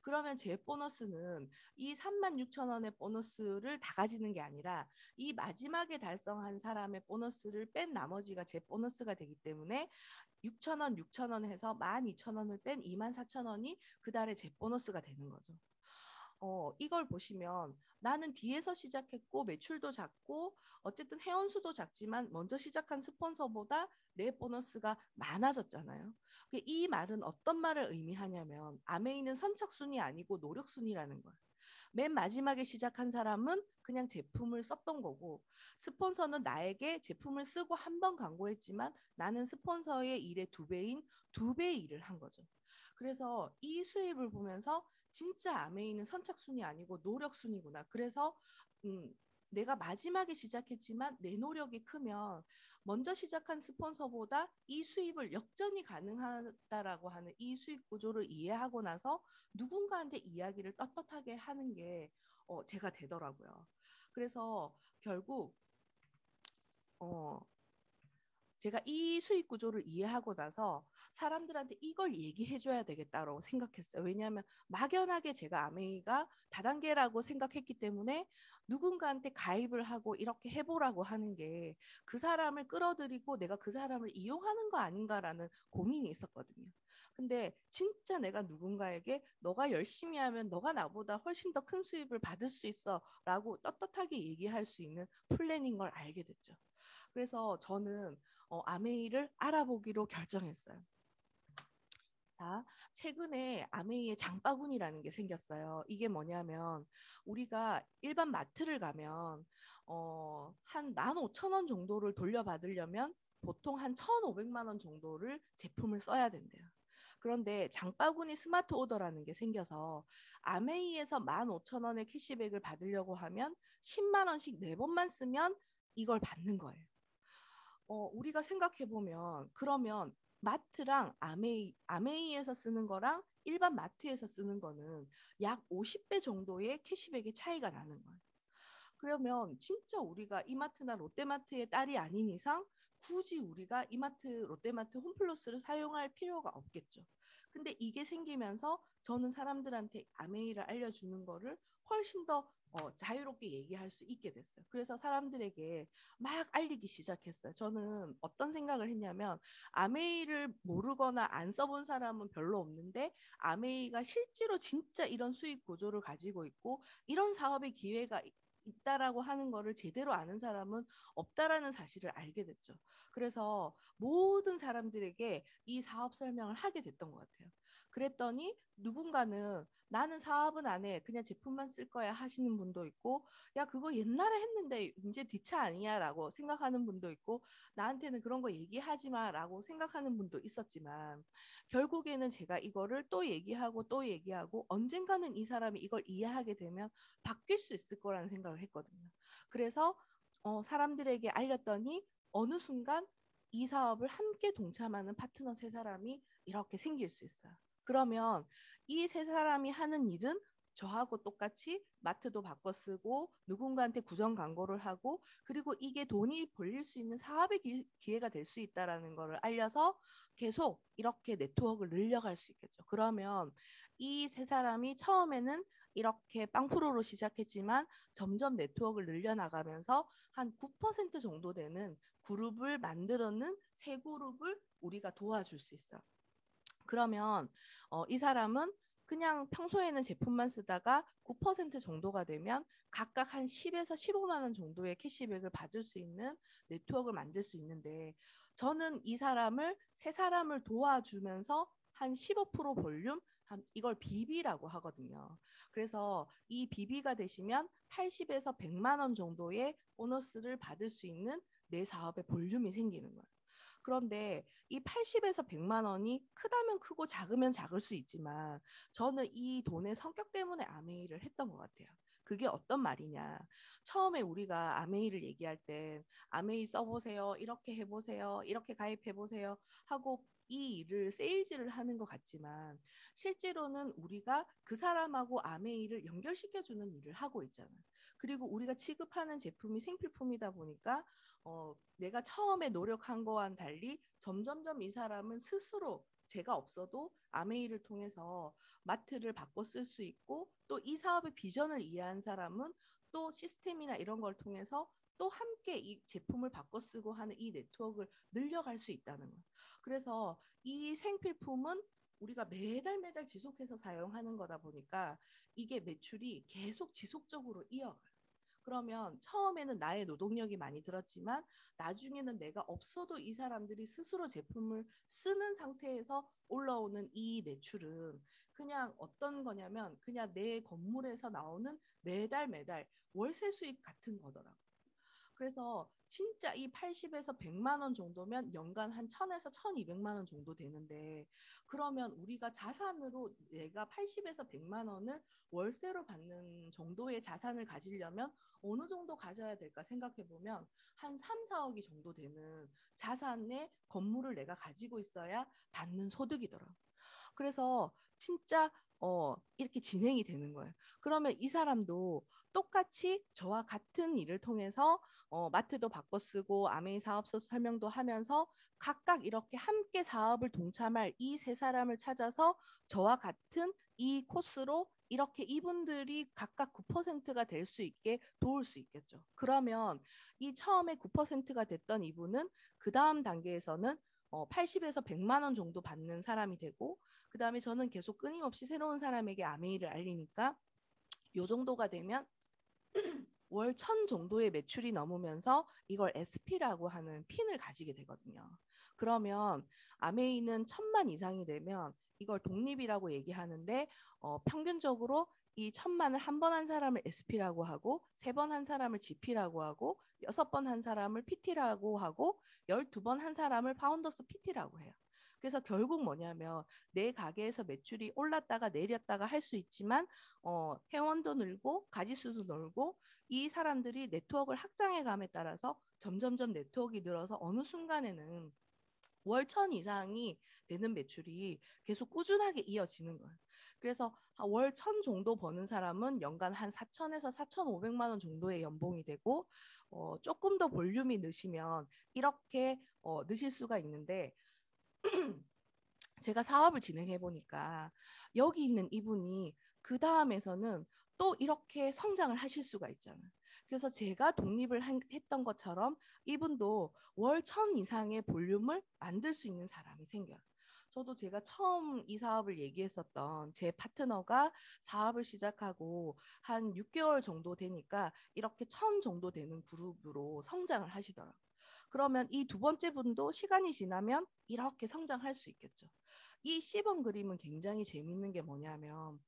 그러면 제 보너스는 이 3만 6천 원의 보너스를 다 가지는 게 아니라 이 마지막에 달성한 사람의 보너스를 뺀 나머지가 제 보너스가 되기 때문에 6천 원, 6천 원 해서 12,000원을 뺀 2만 4천 원이 그 달에 제 보너스가 되는 거죠. 이걸 보시면 나는 뒤에서 시작했고 매출도 작고 어쨌든 회원수도 작지만 먼저 시작한 스폰서보다 내 보너스가 많아졌잖아요. 이 말은 어떤 말을 의미하냐면 아메이는 선착순이 아니고 노력순이라는 거예요. 맨 마지막에 시작한 사람은 그냥 제품을 썼던 거고 스폰서는 나에게 제품을 쓰고 한 번 광고했지만 나는 스폰서의 일의 두 배인 두 배의 일을 한 거죠. 그래서 이 수입을 보면서 진짜 아메이는 선착순이 아니고 노력순이구나. 그래서 내가 마지막에 시작했지만 내 노력이 크면 먼저 시작한 스폰서보다 이 수입을 역전이 가능하다라고 하는 이 수익 구조를 이해하고 나서 누군가한테 이야기를 떳떳하게 하는 게 제가 되더라고요. 그래서 결국 어, 제가 이 수익 구조를 이해하고 나서 사람들한테 이걸 얘기해 줘야 되겠다라고 생각했어요. 왜냐하면 막연하게 제가 아메이가 다단계라고 생각했기 때문에 누군가한테 가입을 하고 이렇게 해보라고 하는 게 그 사람을 끌어들이고 내가 그 사람을 이용하는 거 아닌가라는 고민이 있었거든요. 근데 진짜 내가 누군가에게 너가 열심히 하면 너가 나보다 훨씬 더 큰 수입을 받을 수 있어라고 떳떳하게 얘기할 수 있는 플랜인 걸 알게 됐죠. 그래서 저는 아메이를 알아보기로 결정했어요. 자, 최근에 아메이의 장바구니라는 게 생겼어요. 이게 뭐냐면 우리가 일반 마트를 가면 한 15,000원 정도를 돌려받으려면 보통 한 1,500만 원 정도를 제품을 써야 된대요. 그런데 장바구니 스마트 오더라는 게 생겨서 아메이에서 15,000원의 캐시백을 받으려고 하면 10만 원씩 4번만 쓰면 이걸 받는 거예요. 우리가 생각해 보면 그러면 마트랑 아메이에서 쓰는 거랑 일반 마트에서 쓰는 거는 약 50배 정도의 캐시백의 차이가 나는 거예요. 그러면 진짜 우리가 이마트나 롯데마트의 딸이 아닌 이상 굳이 우리가 이마트, 롯데마트 홈플러스를 사용할 필요가 없겠죠. 근데 이게 생기면서 저는 사람들한테 아메이를 알려주는 거를 훨씬 더 자유롭게 얘기할 수 있게 됐어요. 그래서 사람들에게 막 알리기 시작했어요. 저는 어떤 생각을 했냐면 아메이를 모르거나 안 써본 사람은 별로 없는데 아메이가 실제로 진짜 이런 수익 구조를 가지고 있고 이런 사업의 기회가 있다라고 하는 거를 제대로 아는 사람은 없다라는 사실을 알게 됐죠. 그래서 모든 사람들에게 이 사업 설명을 하게 됐던 것 같아요. 그랬더니 누군가는 나는 사업은 안 해. 그냥 제품만 쓸 거야 하시는 분도 있고 야 그거 옛날에 했는데 이제 뒤차 아니야라고 생각하는 분도 있고 나한테는 그런 거 얘기하지 마라고 생각하는 분도 있었지만 결국에는 제가 이거를 또 얘기하고 또 얘기하고 언젠가는 이 사람이 이걸 이해하게 되면 바뀔 수 있을 거라는 생각을 했거든요. 그래서 사람들에게 알렸더니 어느 순간 이 사업을 함께 동참하는 파트너 세 사람이 이렇게 생길 수 있어요. 그러면 이 세 사람이 하는 일은 저하고 똑같이 마트도 바꿔 쓰고 누군가한테 구정 광고를 하고 그리고 이게 돈이 벌릴 수 있는 사업의 기회가 될 수 있다라는 거를 알려서 계속 이렇게 네트워크를 늘려갈 수 있겠죠. 그러면 이 세 사람이 처음에는 이렇게 빵프로로 시작했지만 점점 네트워크를 늘려나가면서 한 9% 정도 되는 그룹을 만들어는 세 그룹을 우리가 도와줄 수 있어요. 그러면 이 사람은 그냥 평소에는 제품만 쓰다가 9% 정도가 되면 각각 한 10에서 15만 원 정도의 캐시백을 받을 수 있는 네트워크를 만들 수 있는데 저는 이 사람을 세 사람을 도와주면서 한 15% 볼륨 이걸 비비라고 하거든요. 그래서 이 비비가 되시면 80에서 100만 원 정도의 보너스를 받을 수 있는 내 사업의 볼륨이 생기는 거예요. 그런데 이 80에서 100만 원이 크다면 크고 작으면 작을 수 있지만 저는 이 돈의 성격 때문에 아메이를 했던 것 같아요. 그게 어떤 말이냐. 처음에 우리가 아메이를 얘기할 때 아메이 써보세요. 이렇게 해보세요. 이렇게 가입해보세요. 하고 이 일을 세일즈를 하는 것 같지만 실제로는 우리가 그 사람하고 아메이를 연결시켜주는 일을 하고 있잖아요. 그리고 우리가 취급하는 제품이 생필품이다 보니까 내가 처음에 노력한 거와는 달리 점점점 이 사람은 스스로 제가 없어도 아메이를 통해서 마트를 바꿔 쓸 수 있고 또 이 사업의 비전을 이해한 사람은 또 시스템이나 이런 걸 통해서 또 함께 이 제품을 바꿔 쓰고 하는 이 네트워크를 늘려갈 수 있다는 거예요. 그래서 이 생필품은 우리가 매달 매달 지속해서 사용하는 거다 보니까 이게 매출이 계속 지속적으로 이어가요. 그러면 처음에는 나의 노동력이 많이 들었지만 나중에는 내가 없어도 이 사람들이 스스로 제품을 쓰는 상태에서 올라오는 이 매출은 그냥 어떤 거냐면 그냥 내 건물에서 나오는 매달 매달 월세 수입 같은 거더라고. 그래서 진짜 이 80에서 100만 원 정도면 연간 한 1000에서 1200만 원 정도 되는데 그러면 우리가 자산으로 내가 80에서 100만 원을 월세로 받는 정도의 자산을 가지려면 어느 정도 가져야 될까 생각해 보면 한 3, 4억이 정도 되는 자산의 건물을 내가 가지고 있어야 받는 소득이더라. 그래서 진짜 이렇게 진행이 되는 거예요. 그러면 이 사람도 똑같이 저와 같은 일을 통해서 마트도 바꿔 쓰고 아메이 사업소 설명도 하면서 각각 이렇게 함께 사업을 동참할 이 세 사람을 찾아서 저와 같은 이 코스로 이렇게 이분들이 각각 9%가 될 수 있게 도울 수 있겠죠. 그러면 이 처음에 9%가 됐던 이분은 그 다음 단계에서는 80에서 100만 원 정도 받는 사람이 되고 그 다음에 저는 계속 끊임없이 새로운 사람에게 아메이를 알리니까 요 정도가 되면 월 1000 정도의 매출이 넘으면서 이걸 SP라고 하는 핀을 가지게 되거든요. 그러면 아메이는 1000만 이상이 되면 이걸 독립이라고 얘기하는데 평균적으로 이 1000만을 한 번 한 사람을 SP라고 하고 3번 한 사람을 GP라고 하고 6번 한 사람을 PT라고 하고 12번 한 사람을 파운더스 PT라고 해요. 그래서 결국 뭐냐면 내 가게에서 매출이 올랐다가 내렸다가 할 수 있지만 회원도 늘고 가지수도 늘고 이 사람들이 네트워크를 확장해감에 따라서 점점점 네트워크가 늘어서 어느 순간에는 월 1000 이상이 되는 매출이 계속 꾸준하게 이어지는 거예요. 그래서 월 1000 정도 버는 사람은 연간 한 4000에서 4500만 원 정도의 연봉이 되고 조금 더 볼륨이 느시면 이렇게 느실 수가 있는데 제가 사업을 진행해 보니까 여기 있는 이분이 그 다음에서는 또 이렇게 성장을 하실 수가 있잖아요. 그래서 제가 독립을 했던 것처럼 이분도 월 1000 이상의 볼륨을 만들 수 있는 사람이 생겨요. 저도 제가 처음 이 사업을 얘기했었던 제 파트너가 사업을 시작하고 한 6개월 정도 되니까 이렇게 1000 정도 되는 그룹으로 성장을 하시더라고요. 그러면 이 두 번째 분도 시간이 지나면 이렇게 성장할 수 있겠죠. 이 C번 그림은 굉장히 재밌는 게 뭐냐면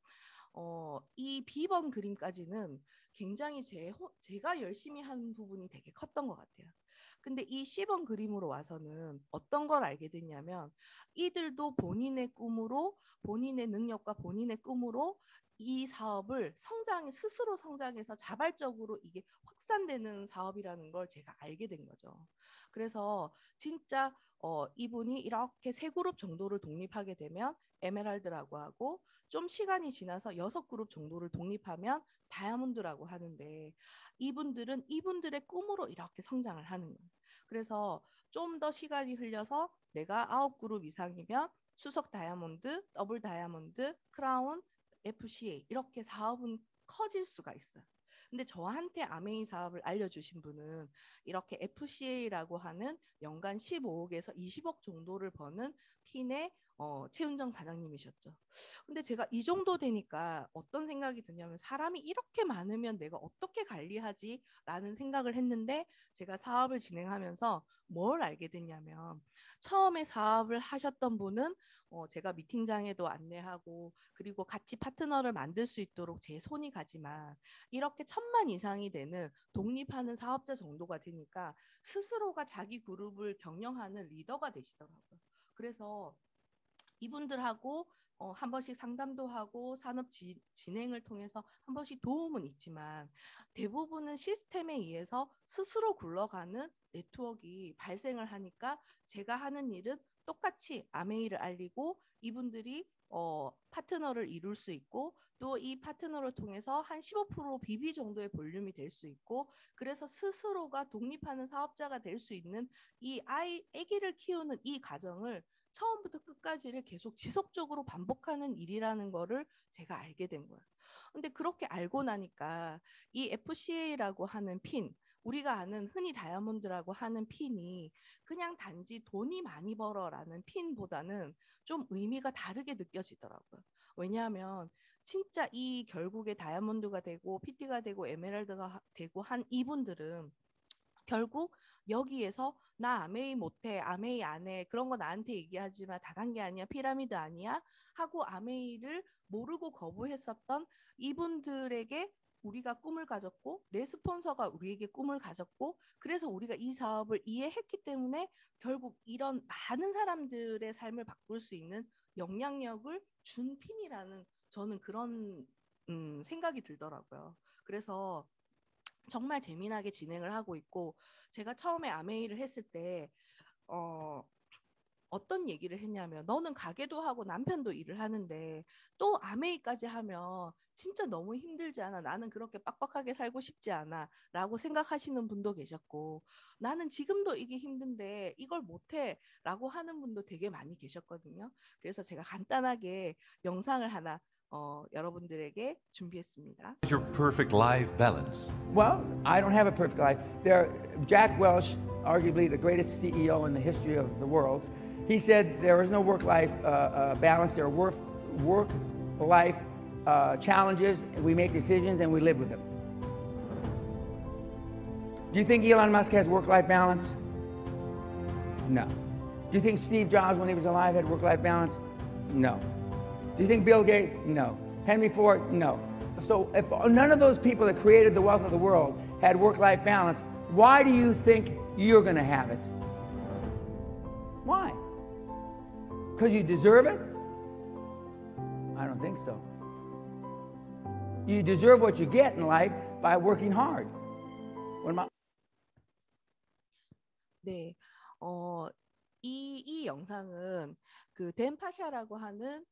이 B번 그림까지는 굉장히 제가 열심히 한 부분이 되게 컸던 것 같아요. 근데 이 10원 그림으로 와서는 어떤 걸 알게 됐냐면 이들도 본인의 꿈으로 본인의 능력과 본인의 꿈으로 이 사업을 스스로 성장해서 자발적으로 이게 확산되는 사업이라는 걸 제가 알게 된 거죠. 그래서 진짜 이분이 이렇게 세 그룹 정도를 독립하게 되면 에메랄드라고 하고 좀 시간이 지나서 6그룹 정도를 독립하면 다이아몬드라고 하는데 이분들은 이분들의 꿈으로 이렇게 성장을 하는 거예요. 그래서 좀 더 시간이 흘려서 내가 9그룹 이상이면 수석 다이아몬드, 더블 다이아몬드, 크라운, FCA 이렇게 사업은 커질 수가 있어요. 근데 저한테 아메이 사업을 알려주신 분은 이렇게 FCA라고 하는 연간 15억에서 20억 정도를 버는 핀의 최은정 사장님이셨죠. 근데 제가 이 정도 되니까 어떤 생각이 드냐면 사람이 이렇게 많으면 내가 어떻게 관리하지? 라는 생각을 했는데 제가 사업을 진행하면서 뭘 알게 됐냐면 처음에 사업을 하셨던 분은 제가 미팅장에도 안내하고 그리고 같이 파트너를 만들 수 있도록 제 손이 가지만 이렇게 1,000만 이상이 되는 독립하는 사업자 정도가 되니까 스스로가 자기 그룹을 경영하는 리더가 되시더라고요. 그래서 이분들하고 한 번씩 상담도 하고 산업 진행을 통해서 한 번씩 도움은 있지만 대부분은 시스템에 의해서 스스로 굴러가는 네트워크가 발생을 하니까 제가 하는 일은 똑같이 아메이를 알리고 이분들이 파트너를 이룰 수 있고 또 이 파트너를 통해서 한 15% 비비 정도의 볼륨이 될 수 있고 그래서 스스로가 독립하는 사업자가 될 수 있는 이 아기를 키우는 이 과정을 처음부터 끝까지를 계속 지속적으로 반복하는 일이라는 거를 제가 알게 된 거예요. 근데 그렇게 알고 나니까 이 FCA라고 하는 핀, 우리가 아는 흔히 다이아몬드라고 하는 핀이 그냥 단지 돈이 많이 벌어라는 핀보다는 좀 의미가 다르게 느껴지더라고요. 왜냐하면 진짜 이 결국에 다이아몬드가 되고 PT가 되고 에메랄드가 되고 한 이분들은 결국 여기에서 나 아메이 못해, 아메이 안 해, 그런 거 나한테 얘기하지 마, 다단계 아니야, 피라미드 아니야 하고 아메이를 모르고 거부했었던 이분들에게 우리가 꿈을 가졌고 내 스폰서가 우리에게 꿈을 가졌고 그래서 우리가 이 사업을 이해했기 때문에 결국 이런 많은 사람들의 삶을 바꿀 수 있는 영향력을 준 핀이라는 저는 그런 생각이 들더라고요. 그래서 정말 재미나게 진행을 하고 있고 제가 처음에 아메이를 했을 때 어, 어떤 얘기를 했냐면 너는 가게도 하고 남편도 일을 하는데 또 아메이까지 하면 진짜 너무 힘들지 않아? 나는 그렇게 빡빡하게 살고 싶지 않아 라고 생각하시는 분도 계셨고 나는 지금도 이게 힘든데 이걸 못해 라고 하는 분도 되게 많이 계셨거든요. 그래서 제가 간단하게 영상을 하나 여러분들에게 준비했습니다. Your perfect life balance. Well, I don't have a perfect life. Jack Welch, arguably the greatest CEO in the history of the world, he said there is no work-life balance. There are work-life challenges. We make decisions and we live with them. Do you think Elon Musk has work-life balance? No. Do you think Steve Jobs, when he was alive, had work-life balance? No. Do you think Bill Gates? No. Henry Ford? No. So if none of those people that created the wealth of the world had work-life balance, why do you think you're going to have it? Why? Because you deserve it? I don't think so. You deserve what you get in life by working hard. What am I? 네, 이 영상은 그 댄 파샤라고 하는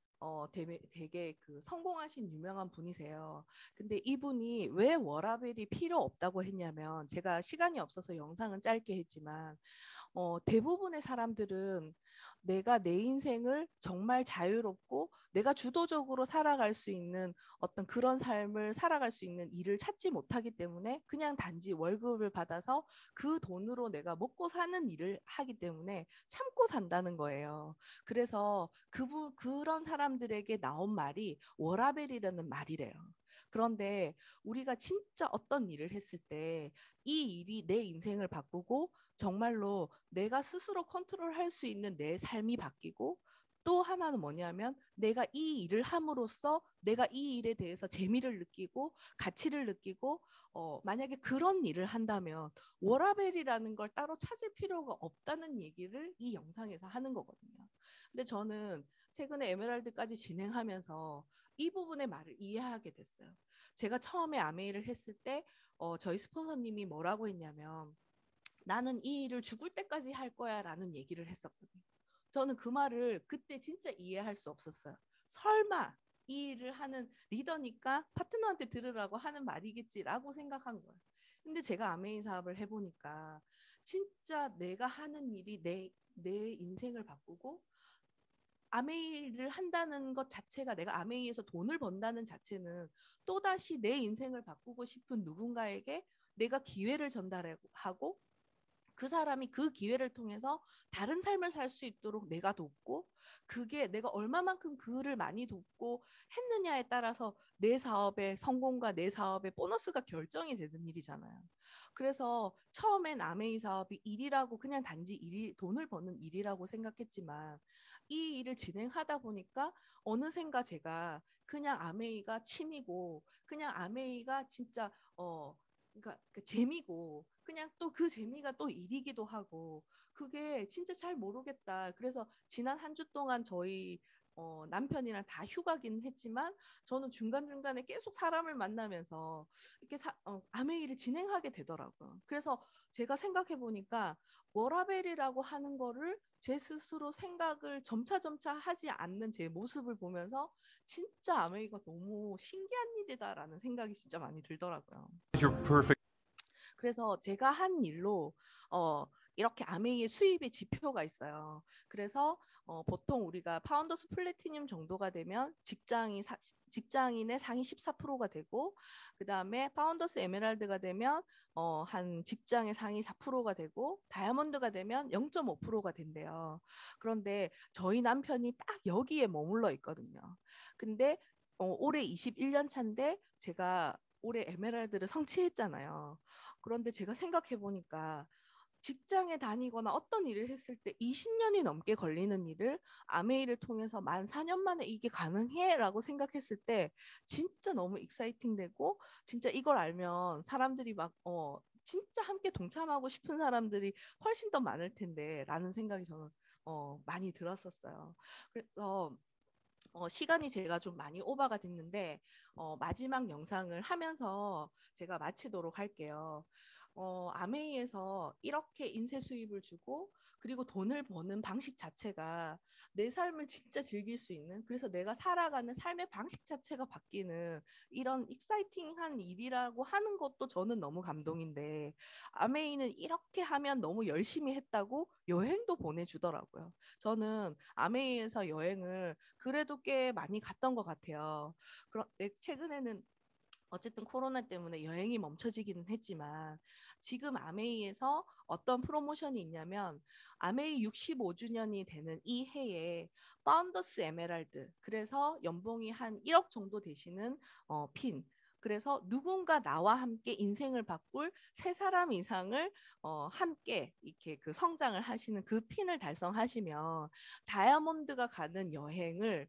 되게 그 성공하신 유명한 분이세요. 근데 이분이 왜 워라밸이 필요 없다고 했냐면 제가 시간이 없어서 영상은 짧게 했지만 대부분의 사람들은 내가 내 인생을 정말 자유롭고 내가 주도적으로 살아갈 수 있는 어떤 그런 삶을 살아갈 수 있는 일을 찾지 못하기 때문에 그냥 단지 월급을 받아서 그 돈으로 내가 먹고 사는 일을 하기 때문에 참고 산다는 거예요. 그래서 그런 사람들에게 나온 말이 워라밸이라는 말이래요. 그런데 우리가 진짜 어떤 일을 했을 때 이 일이 내 인생을 바꾸고 정말로 내가 스스로 컨트롤할 수 있는 내 삶이 바뀌고 또 하나는 뭐냐면 내가 이 일을 함으로써 내가 이 일에 대해서 재미를 느끼고 가치를 느끼고 만약에 그런 일을 한다면 워라밸이라는 걸 따로 찾을 필요가 없다는 얘기를 이 영상에서 하는 거거든요. 근데 저는 최근에 에메랄드까지 진행하면서 이 부분의 말을 이해하게 됐어요. 제가 처음에 아메이를 했을 때 저희 스폰서님이 뭐라고 했냐면 나는 이 일을 죽을 때까지 할 거야 라는 얘기를 했었거든요. 저는 그 말을 그때 진짜 이해할 수 없었어요. 설마 이 일을 하는 리더니까 파트너한테 들으라고 하는 말이겠지라고 생각한 거예요. 근데 제가 아메이 사업을 해보니까 진짜 내가 하는 일이 내 인생을 바꾸고 아메이를 한다는 것 자체가 내가 아메이에서 돈을 번다는 자체는 또다시 내 인생을 바꾸고 싶은 누군가에게 내가 기회를 전달하고 그 사람이 그 기회를 통해서 다른 삶을 살 수 있도록 내가 돕고 그게 내가 얼마만큼 그를 많이 돕고 했느냐에 따라서 내 사업의 성공과 내 사업의 보너스가 결정이 되는 일이잖아요. 그래서 처음엔 아메이 사업이 일이라고 그냥 단지 일이 돈을 버는 일이라고 생각했지만 이 일을 진행하다 보니까 어느샌가 제가 그냥 아메이가 취미고 그냥 아메이가 진짜 그러니까 그 재미고 그냥 또 그 재미가 또 일이기도 하고 그게 진짜 잘 모르겠다. 그래서 지난 한 주 동안 저희 남편이랑 다 휴가긴 했지만 저는 중간중간에 계속 사람을 만나면서 이렇게 아메이를 진행하게 되더라고요. 그래서 제가 생각해 보니까 워라벨이라고 하는 거를 제 스스로 생각을 점차점차 하지 않는 제 모습을 보면서 진짜 아메이가 너무 신기한 일이다라는 생각이 진짜 많이 들더라고요. Your perfect 그래서 제가 한 일로 이렇게 아메이의 수입의 지표가 있어요. 그래서 보통 우리가 파운더스 플래티늄 정도가 되면 직장인의 상위 14%가 되고 그 다음에 파운더스 에메랄드가 되면 한 직장의 상위 4%가 되고 다이아몬드가 되면 0.5%가 된대요. 그런데 저희 남편이 딱 여기에 머물러 있거든요. 근데 올해 21년 차인데 제가 올해 에메랄드를 성취했잖아요. 그런데 제가 생각해 보니까 직장에 다니거나 어떤 일을 했을 때 20년이 넘게 걸리는 일을 아메이를 통해서 만 4년 만에 이게 가능해라고 생각했을 때 진짜 너무 익사이팅 되고 진짜 이걸 알면 사람들이 막 진짜 함께 동참하고 싶은 사람들이 훨씬 더 많을 텐데라는 생각이 저는 많이 들었었어요. 그래서 시간이 제가 좀 많이 오버가 됐는데 마지막 영상을 하면서 제가 마치도록 할게요. 아메이에서 이렇게 인쇄 수입을 주고 그리고 돈을 버는 방식 자체가 내 삶을 진짜 즐길 수 있는 그래서 내가 살아가는 삶의 방식 자체가 바뀌는 이런 익사이팅한 일이라고 하는 것도 저는 너무 감동인데 아메이는 이렇게 하면 너무 열심히 했다고 여행도 보내주더라고요. 저는 아메이에서 여행을 그래도 꽤 많이 갔던 것 같아요. 그런데 최근에는 어쨌든 코로나 때문에 여행이 멈춰지기는 했지만 지금 아메이에서 어떤 프로모션이 있냐면 아메이 65주년이 되는 이 해에 파운더스 에메랄드 그래서 연봉이 한 1억 정도 되시는 핀 그래서 누군가 나와 함께 인생을 바꿀 세 사람 이상을 함께 이렇게 그 성장을 하시는 그 핀을 달성하시면 다이아몬드가 가는 여행을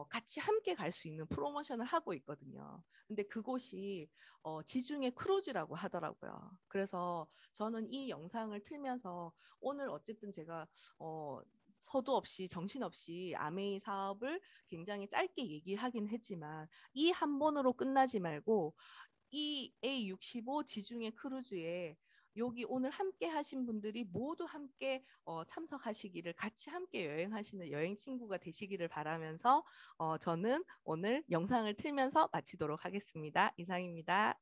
같이 함께 갈 수 있는 프로모션을 하고 있거든요. 근데 그곳이 지중해 크루즈라고 하더라고요. 그래서 저는 이 영상을 틀면서 오늘 어쨌든 제가 서두 없이 정신없이 아메이 사업을 굉장히 짧게 얘기하긴 했지만 이 한 번으로 끝나지 말고 이 A65 지중해 크루즈에 여기 오늘 함께 하신 분들이 모두 함께 참석하시기를 같이 함께 여행하시는 여행 친구가 되시기를 바라면서 저는 오늘 영상을 틀면서 마치도록 하겠습니다. 이상입니다.